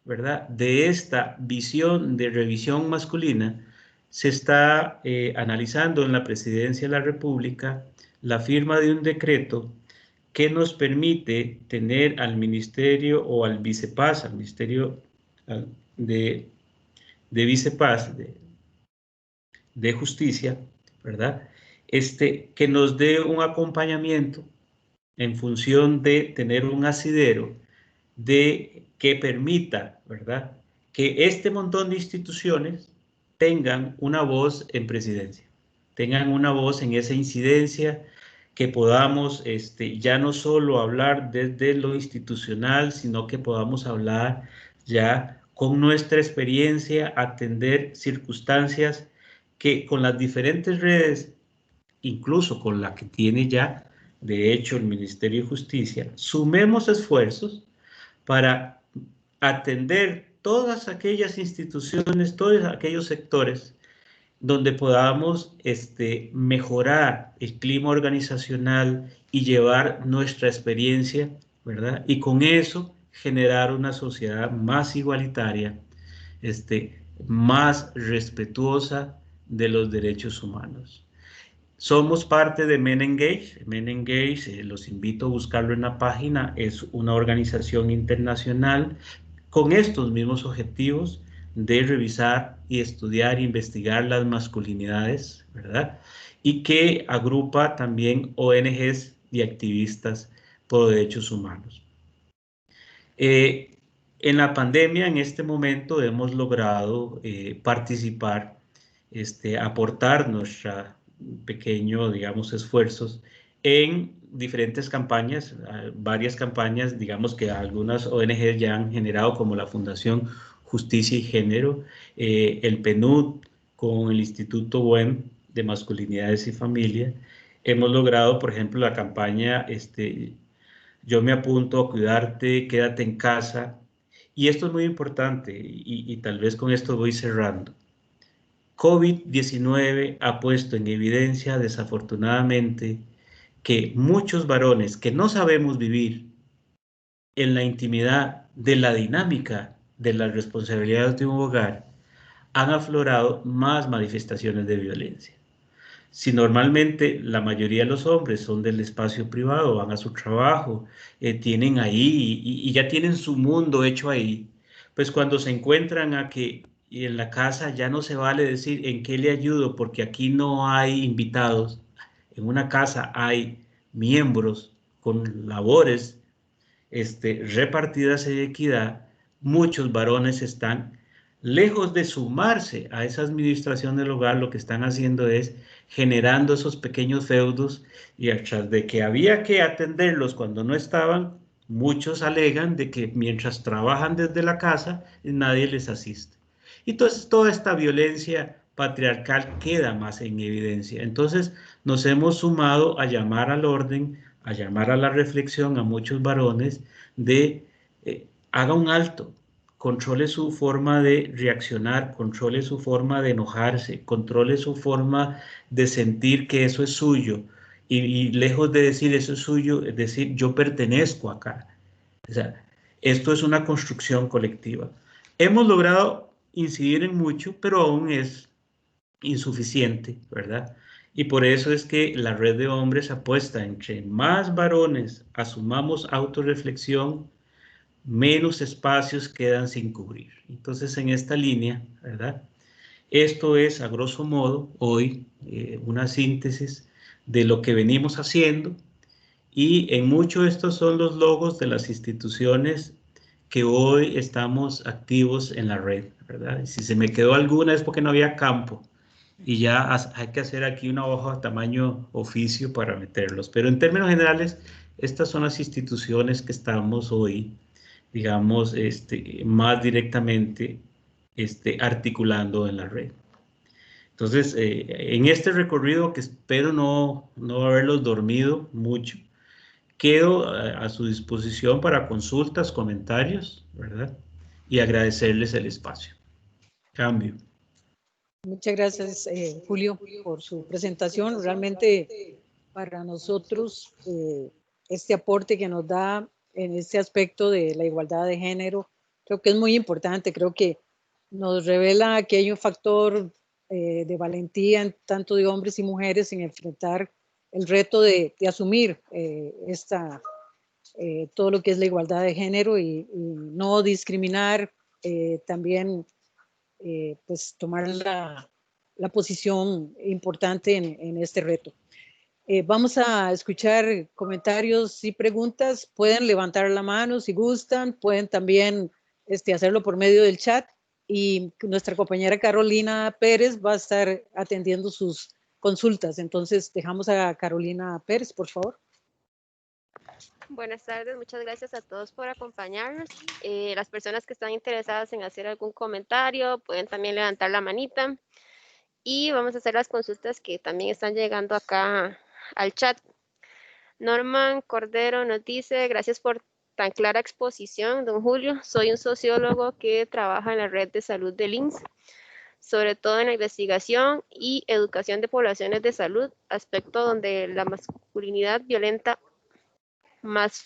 ¿verdad?, de esta visión de revisión masculina, se está analizando en la Presidencia de la República la firma de un decreto que nos permite tener al Ministerio o al Vicepaz, al Ministerio de Vicepaz de Justicia, ¿verdad?, que nos dé un acompañamiento en función de tener un asidero que permita, ¿verdad?, que este montón de instituciones tengan una voz en presidencia, tengan una voz en esa incidencia, que podamos ya no solo hablar desde lo institucional, sino que podamos hablar ya con nuestra experiencia, atender circunstancias que con las diferentes redes, incluso con la que tiene ya, de hecho, el Ministerio de Justicia, sumemos esfuerzos para atender todas aquellas instituciones, todos aquellos sectores donde podamos mejorar el clima organizacional y llevar nuestra experiencia, ¿verdad? Y con eso generar una sociedad más igualitaria, más respetuosa de los derechos humanos. Somos parte de Men Engage. Men Engage, los invito a buscarlo en la página, es una organización internacional con estos mismos objetivos de revisar y estudiar e investigar las masculinidades, ¿verdad? Y que agrupa también ONGs y activistas por derechos humanos. En la pandemia, en este momento, hemos logrado participar, aportar nuestra pequeño, digamos, esfuerzos en diferentes campañas, varias campañas, digamos, que algunas ONGs ya han generado, como la Fundación Justicia y Género, el PNUD con el Instituto WEM de Masculinidades y Familia. Hemos logrado, por ejemplo, la campaña Yo me apunto a cuidarte, quédate en casa. Y esto es muy importante, y tal vez con esto voy cerrando. COVID-19 ha puesto en evidencia, desafortunadamente, que muchos varones que no sabemos vivir en la intimidad de la dinámica de las responsabilidades de un hogar, han aflorado más manifestaciones de violencia. Si normalmente la mayoría de los hombres son del espacio privado, van a su trabajo, tienen ahí y ya tienen su mundo hecho ahí, pues cuando se encuentran y en la casa ya no se vale decir en qué le ayudo porque aquí no hay invitados. En una casa hay miembros con labores repartidas en equidad. Muchos varones están lejos de sumarse a esa administración del hogar, lo que están haciendo es generando esos pequeños feudos, y tras de que había que atenderlos cuando no estaban, muchos alegan de que mientras trabajan desde la casa, nadie les asiste. Entonces toda esta violencia patriarcal queda más en evidencia. Entonces nos hemos sumado a llamar al orden, a llamar a la reflexión a muchos varones de haga un alto, controle su forma de reaccionar, controle su forma de enojarse, controle su forma de sentir que eso es suyo, y lejos de decir eso es suyo, es decir yo pertenezco acá. O sea, esto es una construcción colectiva. Hemos logrado incidir en mucho, pero aún es insuficiente, ¿verdad? Y por eso es que la red de hombres apuesta: entre más varones asumamos autorreflexión, menos espacios quedan sin cubrir. Entonces, en esta línea, ¿verdad? Esto es, a grosso modo, hoy una síntesis de lo que venimos haciendo, y en mucho estos son los logos de las instituciones que hoy estamos activos en la red, ¿verdad? Y si se me quedó alguna es porque no había campo. Y ya hay que hacer aquí una hoja de tamaño oficio para meterlos. Pero en términos generales, estas son las instituciones que estamos hoy, digamos, más directamente articulando en la red. Entonces, en este recorrido, que espero no haberlos dormido mucho, quedo a su disposición para consultas, comentarios, ¿verdad? Y agradecerles el espacio. Cambio.
Muchas gracias, Julio, por su presentación. Realmente para nosotros este aporte que nos da en este aspecto de la igualdad de género, creo que es muy importante. Creo que nos revela que hay un factor de valentía tanto de hombres y mujeres en enfrentar el reto de asumir todo lo que es la igualdad de género y no discriminar, también pues tomar la posición importante en este reto. Vamos a escuchar comentarios y preguntas. Pueden levantar la mano si gustan, pueden también hacerlo por medio del chat, y nuestra compañera Carolina Pérez va a estar atendiendo sus consultas. Entonces dejamos a Carolina Pérez, por favor.
Buenas tardes, muchas gracias a todos por acompañarnos. Las personas que están interesadas en hacer algún comentario pueden también levantar la manita y vamos a hacer las consultas que también están llegando acá al chat. Norman Cordero nos dice: gracias por tan clara exposición, don Julio. Soy un sociólogo que trabaja en la red de salud del INSS, sobre todo en la investigación y educación de poblaciones de salud, aspecto donde la masculinidad violenta más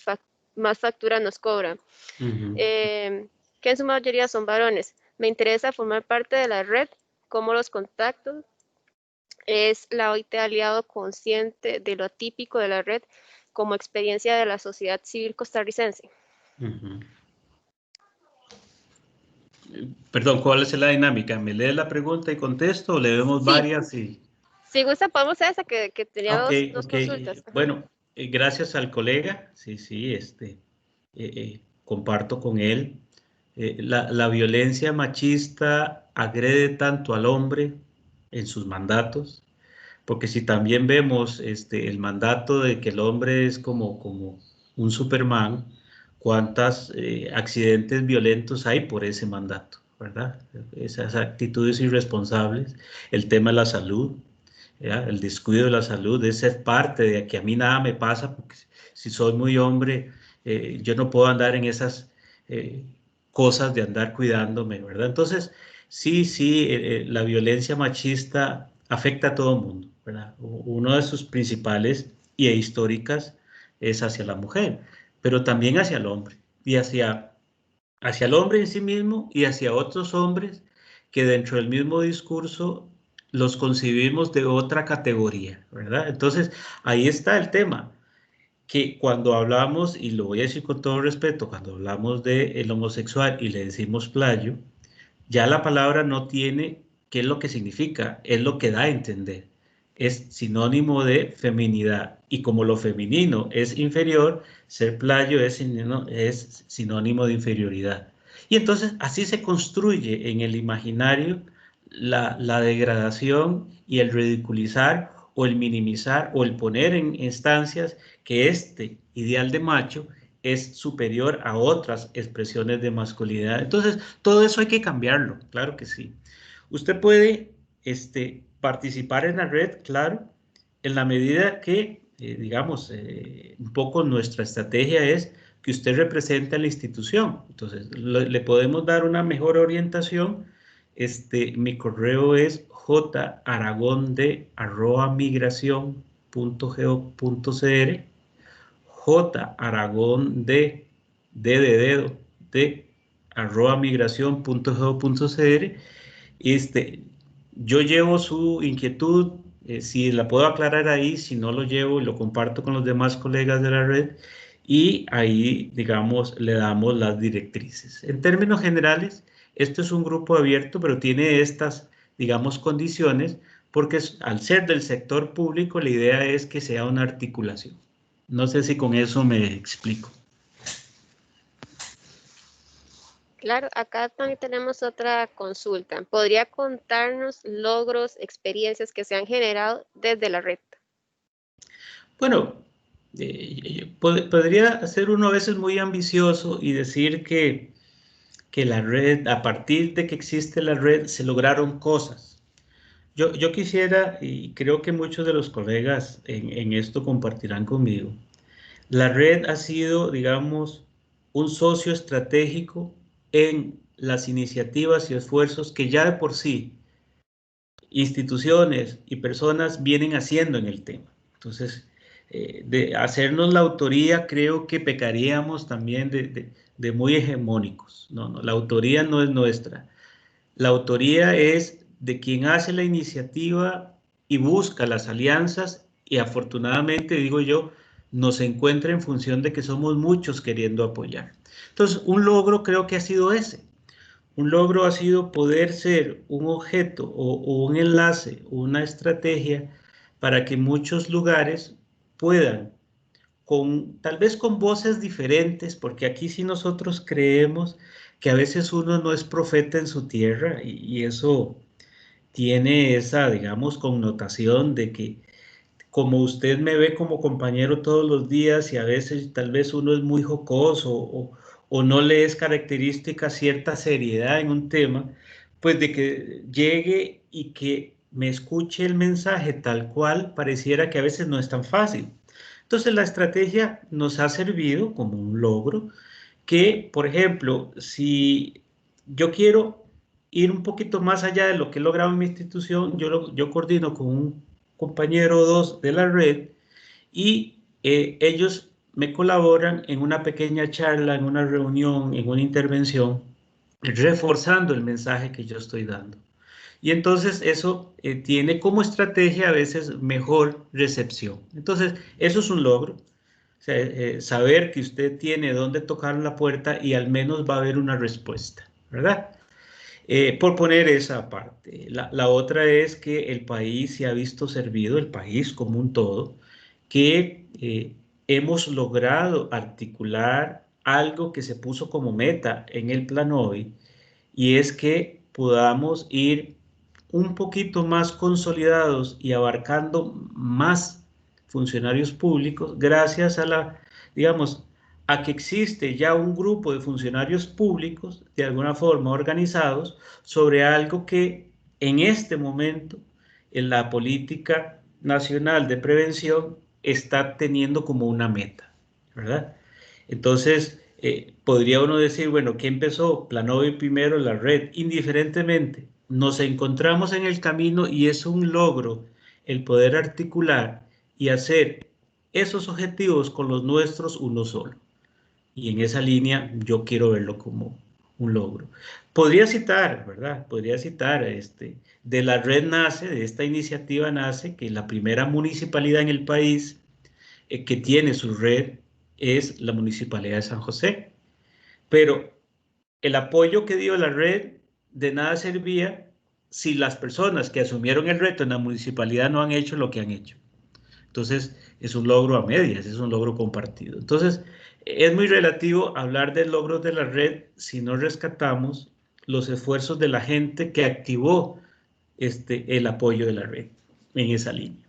factura nos cobra, que en su mayoría son varones. Me interesa formar parte de la red, como los contactos. Es la OIT aliado consciente de lo atípico de la red como experiencia de la sociedad civil costarricense.
Perdón, ¿cuál es la dinámica? ¿Me lee la pregunta y contesto o le vemos varias? Y...
Si gusta, podemos hacer esa que tenía dos consultas.
Bueno, gracias al colega, sí, comparto con él. La violencia machista agrede tanto al hombre en sus mandatos, porque si también vemos el mandato de que el hombre es como un Superman, ¿cuántos accidentes violentos hay por ese mandato, verdad? Esas actitudes irresponsables, el tema de la salud, ¿ya? El descuido de la salud, esa es parte de que a mí nada me pasa, porque si soy muy hombre, yo no puedo andar en esas cosas de andar cuidándome, ¿verdad? Entonces, sí, la violencia machista afecta a todo el mundo, ¿verdad? Uno de sus principales y históricas es hacia la mujer, pero también hacia el hombre, y hacia el hombre en sí mismo y hacia otros hombres que dentro del mismo discurso los concibimos de otra categoría, ¿verdad? Entonces, ahí está el tema, que cuando hablamos, y lo voy a decir con todo respeto, cuando hablamos del homosexual y le decimos playo, ya la palabra no tiene qué es lo que significa, es lo que da a entender. Es sinónimo de feminidad, y como lo femenino es inferior, ser playo es sinónimo de inferioridad. Y entonces así se construye en el imaginario la degradación y el ridiculizar o el minimizar o el poner en instancias que este ideal de macho es superior a otras expresiones de masculinidad. Entonces, todo eso hay que cambiarlo, claro que sí. Usted puede participar en la red, claro, en la medida que, digamos, un poco nuestra estrategia es que usted represente a la institución. Entonces, le podemos dar una mejor orientación. Mi correo es jaragonde@migracion.go.cr, @migracion.go.cr. Yo llevo su inquietud, si la puedo aclarar ahí, si no lo llevo, lo comparto con los demás colegas de la red, y ahí, digamos, le damos las directrices. En términos generales, esto es un grupo abierto, pero tiene estas, digamos, condiciones, porque al ser del sector público, la idea es que sea una articulación. No sé si con eso me explico.
Claro, acá también tenemos otra consulta. ¿Podría contarnos logros, experiencias que se han generado desde la red?
Bueno, podría ser uno a veces muy ambicioso y decir que la red, a partir de que existe la red, se lograron cosas. Yo quisiera, y creo que muchos de los colegas en esto compartirán conmigo, la red ha sido, digamos, un socio estratégico en las iniciativas y esfuerzos que ya de por sí instituciones y personas vienen haciendo en el tema. Entonces, de hacernos la autoría, creo que pecaríamos también de muy hegemónicos. No, no, la autoría no es nuestra. La autoría es de quien hace la iniciativa y busca las alianzas y afortunadamente, digo yo, nos encuentra en función de que somos muchos queriendo apoyar. Entonces, un logro creo que ha sido ese. Un logro ha sido poder ser un objeto o un enlace, una estrategia para que muchos lugares puedan, tal vez con voces diferentes, porque aquí sí nosotros creemos que a veces uno no es profeta en su tierra y eso tiene esa, digamos, connotación de que como usted me ve como compañero todos los días y a veces tal vez uno es muy jocoso o no le es característica cierta seriedad en un tema, pues de que llegue y que me escuche el mensaje tal cual, pareciera que a veces no es tan fácil. Entonces la estrategia nos ha servido como un logro que, por ejemplo, si yo quiero ir un poquito más allá de lo que he logrado en mi institución, yo coordino con un compañero o dos de la red y ellos me colaboran en una pequeña charla, en una reunión, en una intervención, reforzando el mensaje que yo estoy dando. Y entonces eso tiene como estrategia a veces mejor recepción. Entonces, eso es un logro. O sea, saber que usted tiene dónde tocar la puerta y al menos va a haber una respuesta, ¿verdad? Por poner esa parte. La otra es que el país se ha visto servido, el país como un todo, que hemos logrado articular algo que se puso como meta en el plan hoy, y es que podamos ir un poquito más consolidados y abarcando más funcionarios públicos gracias a digamos, a que existe ya un grupo de funcionarios públicos de alguna forma organizados sobre algo que en este momento en la política nacional de prevención está teniendo como una meta, ¿verdad? Entonces, podría uno decir, bueno, ¿qué empezó? Planovi primero, la red, indiferentemente. Nos encontramos en el camino y es un logro el poder articular y hacer esos objetivos con los nuestros uno solo. Y en esa línea yo quiero verlo como un logro. Podría citar, ¿verdad? Podría citar, de la red nace, de esta iniciativa nace, que la primera municipalidad en el país que tiene su red es la Municipalidad de San José. Pero el apoyo que dio la red de nada servía si las personas que asumieron el reto en la municipalidad no han hecho lo que han hecho. Entonces, es un logro a medias, es un logro compartido. Entonces, es muy relativo hablar de logros de la red si no rescatamos los esfuerzos de la gente que activó el apoyo de la red en esa línea.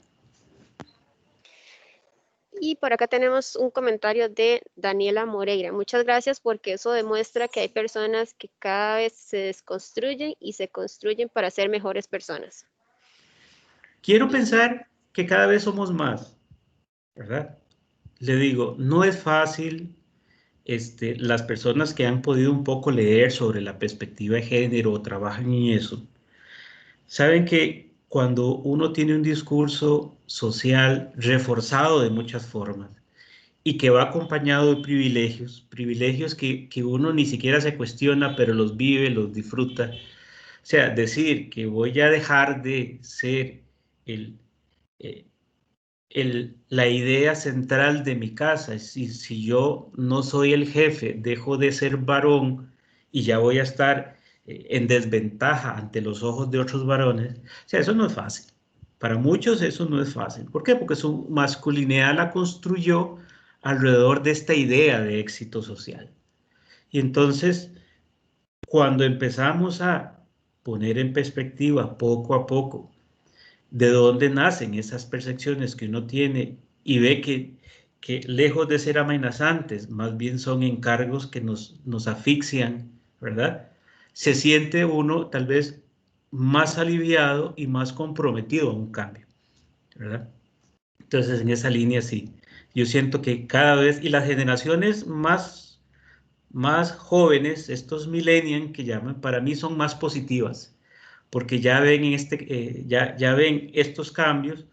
Y por acá tenemos un comentario de Daniela Moreira. Muchas gracias porque eso demuestra que hay personas que cada vez se desconstruyen y se construyen para ser mejores personas.
Quiero pensar que cada vez somos más, ¿verdad? Le digo, no es fácil. Las personas que han podido un poco leer sobre la perspectiva de género o trabajan en eso, saben que cuando uno tiene un discurso social reforzado de muchas formas y que va acompañado de privilegios que uno ni siquiera se cuestiona, pero los vive, los disfruta. O sea, decir que voy a dejar de ser el, eh, la idea central de mi casa. Es decir, si yo no soy el jefe, dejo de ser varón y ya voy a estar en desventaja ante los ojos de otros varones. O sea, eso no es fácil. Para muchos eso no es fácil. ¿Por qué? Porque su masculinidad la construyó alrededor de esta idea de éxito social. Y entonces cuando empezamos a poner en perspectiva poco a poco de dónde nacen esas percepciones que uno tiene y ve que lejos de ser amenazantes, más bien son encargos que nos asfixian, ¿verdad? Se siente uno tal vez más aliviado y más comprometido a un cambio, ¿verdad? Entonces, en esa línea sí, yo siento que cada vez, y las generaciones más jóvenes, estos millennials que llaman, para mí son más positivas, porque ya ven, ya ven estos cambios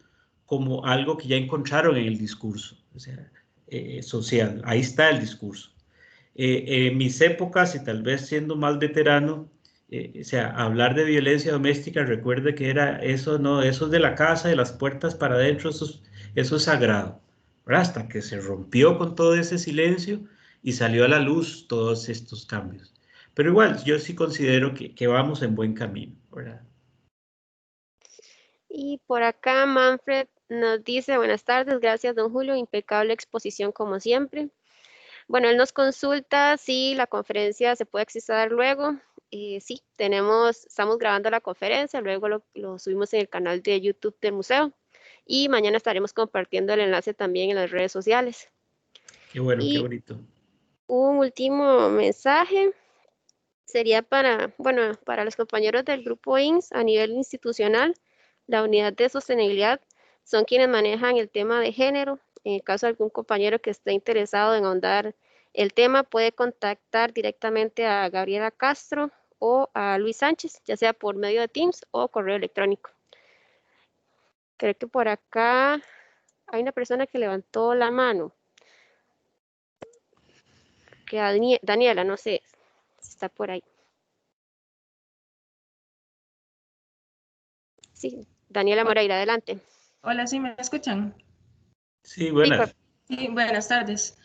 como algo que ya encontraron en el discurso, o sea, social. Ahí está el discurso. En mis épocas, y tal vez siendo más veterano, o sea, hablar de violencia doméstica, recuerde que era eso, no, eso es de la casa, de las puertas para adentro, eso es sagrado, ¿verdad? Hasta que se rompió con todo ese silencio y salió a la luz todos estos cambios. Pero igual, yo sí considero que vamos en buen camino, ¿verdad?
Y por acá Manfred nos dice, buenas tardes, gracias don Julio, impecable exposición como siempre. Bueno, él nos consulta si la conferencia se puede accesar luego. Sí, estamos grabando la conferencia, luego lo subimos en el canal de YouTube del museo y mañana estaremos compartiendo el enlace también en las redes sociales.
Qué bueno, qué
Y
bonito.
un último mensaje sería para los compañeros del grupo INS a nivel institucional, la unidad de sostenibilidad son quienes manejan el tema de género. En el caso de algún compañero que esté interesado en ahondar el tema, puede contactar directamente a Gabriela Castro o a Luis Sánchez, ya sea por medio de Teams o correo electrónico. Creo que por acá hay una persona que levantó la mano. Que Daniela, no sé si está por ahí. Sí, Daniela Moreira, adelante.
Hola, ¿sí me escuchan?
Sí, buenas.
Sí, buenas tardes.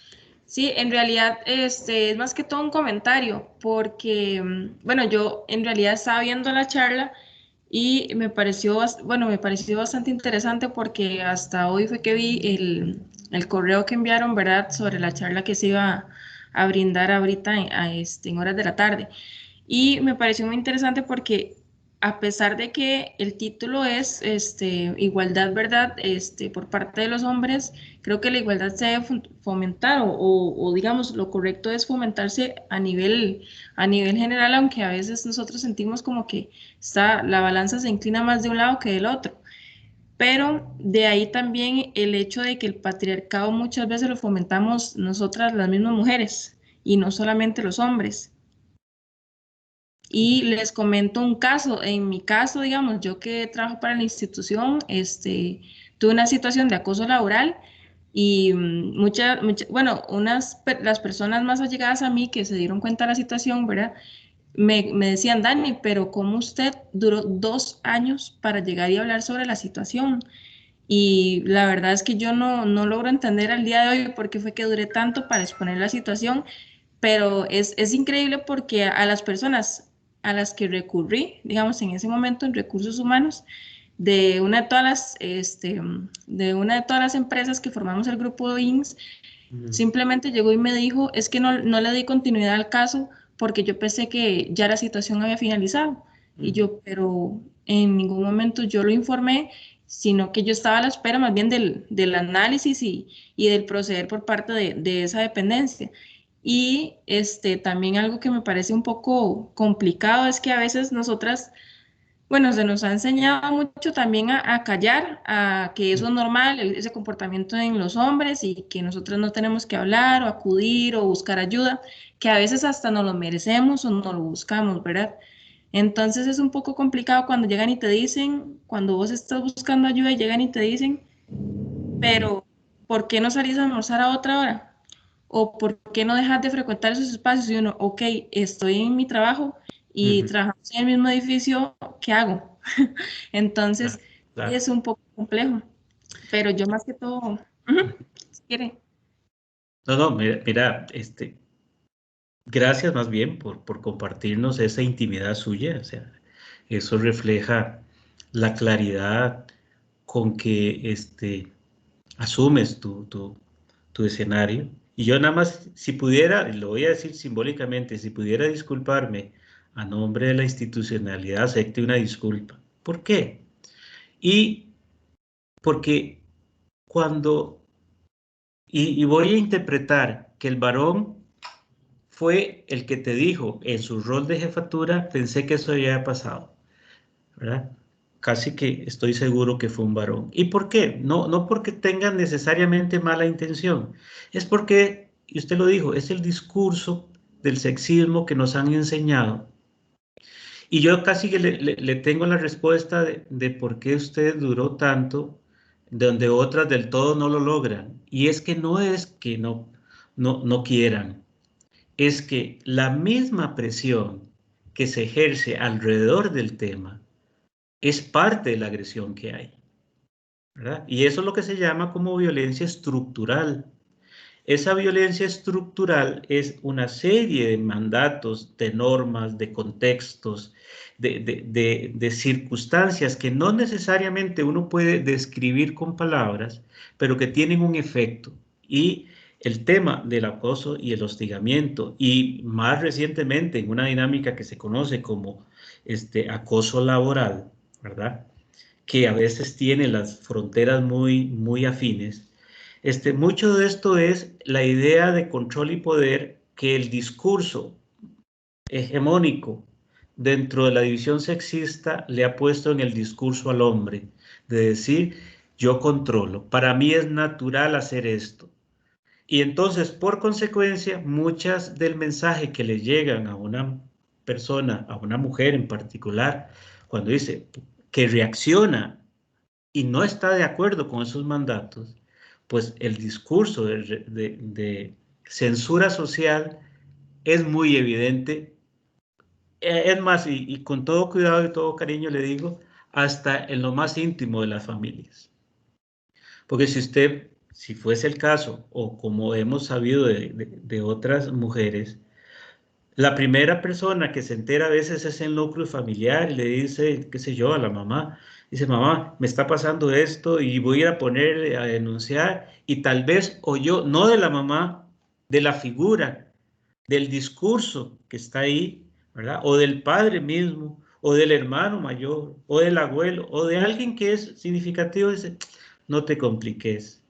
Sí, en realidad es más que todo un comentario, porque, bueno, yo en realidad estaba viendo la charla y me pareció, me pareció bastante interesante porque hasta hoy fue que vi el correo que enviaron, ¿verdad?, sobre la charla que se iba a brindar ahorita en horas de la tarde. Y me pareció muy interesante porque a pesar de que el título es igualdad, ¿verdad? Por parte de los hombres, creo que la igualdad se debe fomentar o digamos lo correcto es fomentarse a nivel general, aunque a veces nosotros sentimos como que la balanza se inclina más de un lado que del otro. Pero de ahí también el hecho de que el patriarcado muchas veces lo fomentamos nosotras las mismas mujeres y no solamente los hombres. Y les comento un caso. En mi caso, digamos, yo que trabajo para la institución, tuve una situación de acoso laboral y las personas más allegadas a mí que se dieron cuenta de la situación, ¿verdad? Me decían, Dani, pero ¿cómo usted duró 2 años para llegar y hablar sobre la situación? Y la verdad es que yo no logro entender al día de hoy por qué fue que duré tanto para exponer la situación, pero es increíble porque a las personas a las que recurrí, digamos, en ese momento en recursos humanos, de una de todas las empresas que formamos el grupo INS, simplemente llegó y me dijo, es que no le di continuidad al caso porque yo pensé que ya la situación había finalizado. Y yo, pero en ningún momento yo lo informé, sino que yo estaba a la espera más bien del análisis y del proceder por parte de esa dependencia. Y también algo que me parece un poco complicado es que a veces nosotras, bueno, se nos ha enseñado mucho también a callar, a que eso es normal, ese comportamiento en los hombres y que nosotros no tenemos que hablar o acudir o buscar ayuda, que a veces hasta no lo merecemos o no lo buscamos, ¿verdad? Entonces es un poco complicado cuando llegan y te dicen, cuando vos estás buscando ayuda y llegan y te dicen, pero ¿por qué no salís a almorzar a otra hora? ¿O por qué no dejas de frecuentar esos espacios? Y uno, ok, estoy en mi trabajo y trabajamos en el mismo edificio, ¿qué hago? Entonces,
Claro.
es un poco complejo, pero yo más que todo, si quiere.
No, mira, gracias más bien por compartirnos esa intimidad suya, o sea, eso refleja la claridad con que asumes tu escenario. Y yo nada más, si pudiera, y lo voy a decir simbólicamente, si pudiera disculparme a nombre de la institucionalidad, acepte una disculpa. ¿Por qué? Y porque cuando, y voy a interpretar que el varón fue el que te dijo en su rol de jefatura, pensé que eso ya había pasado, ¿verdad? Casi que estoy seguro que fue un varón. ¿Y por qué? No porque tengan necesariamente mala intención, es porque, y usted lo dijo, es el discurso del sexismo que nos han enseñado. Y yo casi que le tengo la respuesta de por qué usted duró tanto, donde otras del todo no lo logran. Y es que no es que no quieran, es que la misma presión que se ejerce alrededor del tema es parte de la agresión que hay, ¿verdad? Y eso es lo que se llama como violencia estructural. Esa violencia estructural es una serie de mandatos, de normas, de contextos, de circunstancias que no necesariamente uno puede describir con palabras, pero que tienen un efecto. Y el tema del acoso y el hostigamiento, y más recientemente en una dinámica que se conoce como acoso laboral, ¿verdad? Que a veces tiene las fronteras muy afines. Mucho de esto es la idea de control y poder que el discurso hegemónico dentro de la división sexista le ha puesto en el discurso al hombre, de decir, yo controlo, para mí es natural hacer esto. Y entonces, por consecuencia, muchas del mensaje que le llegan a una persona, a una mujer en particular, cuando dice que reacciona y no está de acuerdo con esos mandatos, pues el discurso de censura social es muy evidente. Es más, y con todo cuidado y todo cariño le digo, hasta en lo más íntimo de las familias. Porque si fuese el caso, o como hemos sabido de otras mujeres, la primera persona que se entera a veces es el núcleo familiar y le dice, qué sé yo, a la mamá, dice, mamá, me está pasando esto y voy a ir a poner a denunciar, y tal vez oyó, no de la mamá, de la figura, del discurso que está ahí, ¿verdad? O del padre mismo, o del hermano mayor, o del abuelo, o de alguien que es significativo, dice, no te compliques,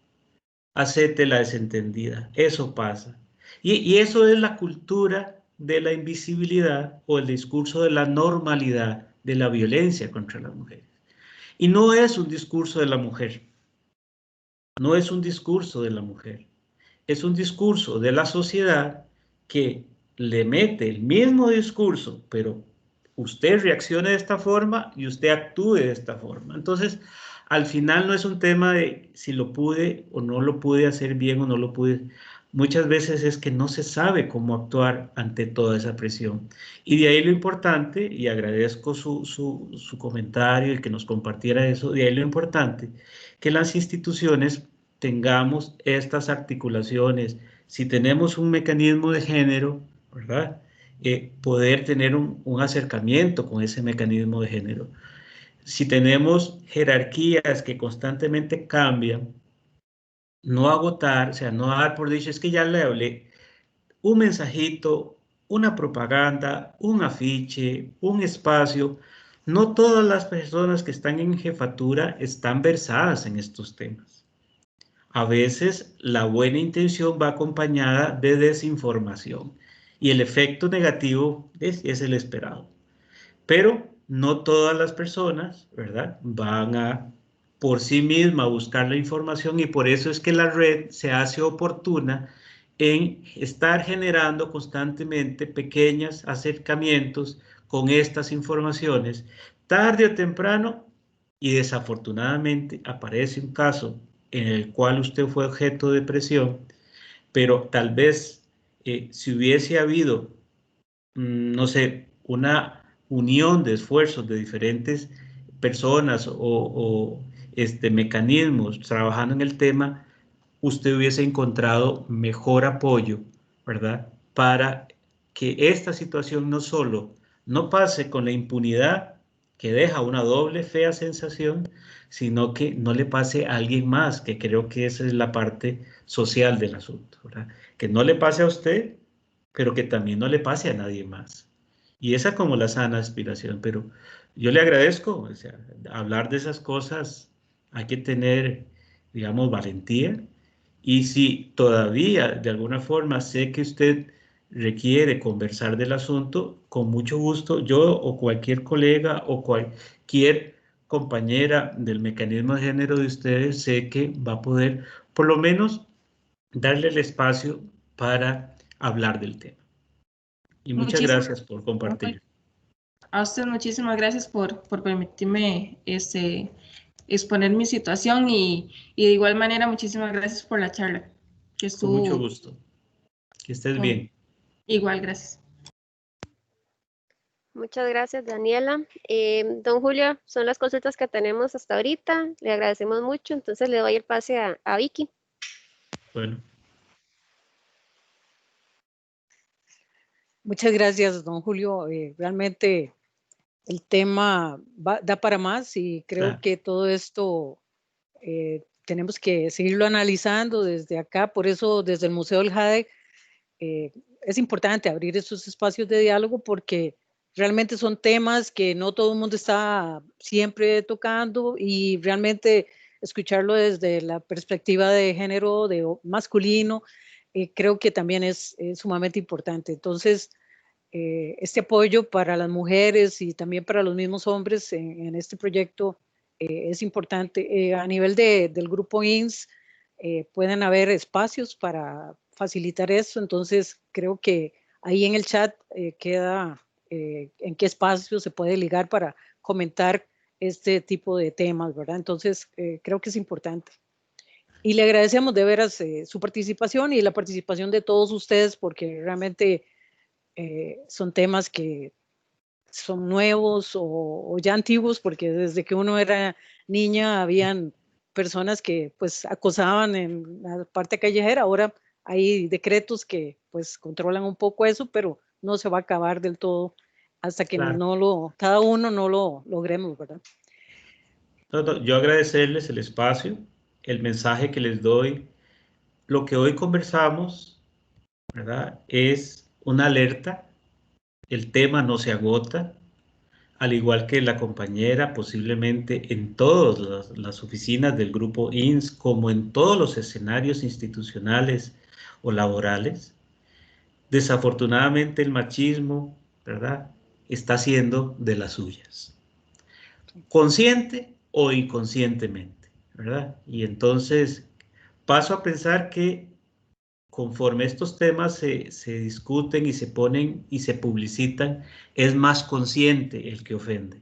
hacete la desentendida, eso pasa. Y eso es la cultura de la invisibilidad o el discurso de la normalidad de la violencia contra las mujeres. Y no es un discurso de la mujer, no es un discurso de la mujer, es un discurso de la sociedad que le mete el mismo discurso, pero usted reaccione de esta forma y usted actúe de esta forma. Entonces, al final no es un tema de si lo pude o no lo pude hacer bien o no lo pude. Muchas veces es que no se sabe cómo actuar ante toda esa presión. Y de ahí lo importante, y agradezco su comentario y que nos compartiera eso, de ahí lo importante, que las instituciones tengamos estas articulaciones. Si tenemos un mecanismo de género, ¿verdad? Poder tener un acercamiento con ese mecanismo de género. Si tenemos jerarquías que constantemente cambian, no agotar, o sea, no dar por dicho, es que ya le hablé, un mensajito, una propaganda, un afiche, un espacio. No todas las personas que están en jefatura están versadas en estos temas. A veces la buena intención va acompañada de desinformación y el efecto negativo es el esperado. Pero no todas las personas, ¿verdad?, van a por sí mismas buscar la información, y por eso es que la red se hace oportuna en estar generando constantemente pequeños acercamientos con estas informaciones. Tarde o temprano, y desafortunadamente aparece un caso en el cual usted fue objeto de presión, pero tal vez si hubiese habido, no sé, una unión de esfuerzos de diferentes personas o mecanismos trabajando en el tema, usted hubiese encontrado mejor apoyo, ¿verdad? Para que esta situación no solo no pase con la impunidad que deja una doble fea sensación, sino que no le pase a alguien más, que creo que esa es la parte social del asunto, ¿verdad? Que no le pase a usted, pero que también no le pase a nadie más. Y esa como la sana aspiración, pero yo le agradezco, o sea, hablar de esas cosas hay que tener, digamos, valentía. Y si todavía de alguna forma sé que usted requiere conversar del asunto, con mucho gusto, yo o cualquier colega o cualquier compañera del mecanismo de género de ustedes, sé que va a poder por lo menos darle el espacio para hablar del tema. Y muchas
Muchísimas
gracias por compartir.
a usted muchísimas gracias por permitirme exponer mi situación y de igual manera muchísimas gracias por la charla que
Con mucho
estuvo
gusto. Que estés bien.
igual, gracias.
Muchas gracias, Daniela. Don Julio, son las consultas que tenemos hasta ahorita. Le agradecemos mucho. Entonces le doy el pase a Vicky.
Bueno.
Muchas gracias, don Julio. Realmente el tema da para más y creo
Claro.
que todo esto tenemos que seguirlo analizando desde acá. Por eso, desde el Museo del Jade, es importante abrir estos espacios de diálogo porque realmente son temas que no todo el mundo está siempre tocando y realmente escucharlo desde la perspectiva de género, de masculino, creo que también es sumamente importante. Entonces, este apoyo para las mujeres y también para los mismos hombres en este proyecto es importante. A nivel del grupo INS, pueden haber espacios para facilitar eso, entonces creo que ahí en el chat queda en qué espacio se puede ligar para comentar este tipo de temas, ¿verdad? Entonces creo que es importante. Y le agradecemos de veras su participación y la participación de todos ustedes porque realmente son temas que son nuevos o ya antiguos, porque desde que uno era niña habían personas que pues acosaban en la parte callejera. Ahora hay decretos que pues controlan un poco eso, pero no se va a acabar del todo hasta que
Claro.
cada uno no lo logremos, ¿verdad?
Yo agradecerles el espacio, el mensaje que les doy. Lo que hoy conversamos, ¿verdad? Es una alerta. El tema no se agota. Al igual que la compañera, posiblemente en todas las oficinas del grupo INS, como en todos los escenarios institucionales o laborales, desafortunadamente el machismo, ¿verdad?, está haciendo de las suyas, consciente o inconscientemente, ¿verdad? Y entonces paso a pensar que conforme estos temas se discuten y se ponen y se publicitan, es más consciente el que ofende.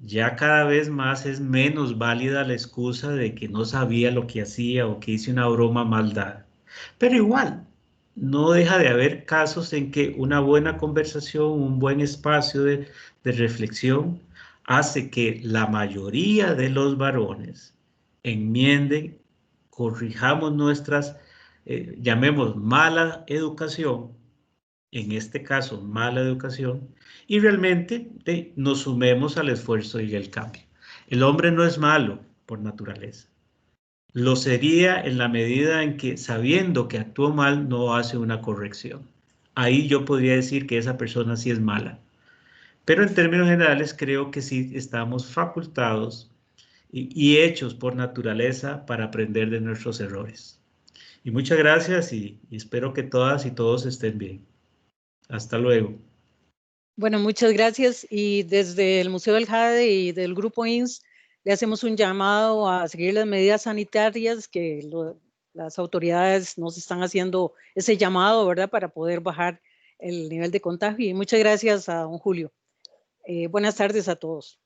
Ya cada vez más es menos válida la excusa de que no sabía lo que hacía o que hice una broma mal dada. Pero igual, no deja de haber casos en que una buena conversación, un buen espacio de reflexión hace que la mayoría de los varones enmienden, corrijamos nuestras, llamemos mala educación, en este caso mala educación, y realmente nos sumemos al esfuerzo y el cambio. El hombre no es malo por naturaleza. Lo sería en la medida en que, sabiendo que actuó mal, no hace una corrección. Ahí yo podría decir que esa persona sí es mala. Pero en términos generales creo que sí estamos facultados y hechos por naturaleza para aprender de nuestros errores. Y muchas gracias y espero que todas y todos estén bien. Hasta luego.
Bueno, muchas gracias. Y desde el Museo del Jade y del Grupo INS le hacemos un llamado a seguir las medidas sanitarias que las autoridades nos están haciendo ese llamado, ¿verdad? Para poder bajar el nivel de contagio. Y muchas gracias a don Julio. Buenas tardes a todos.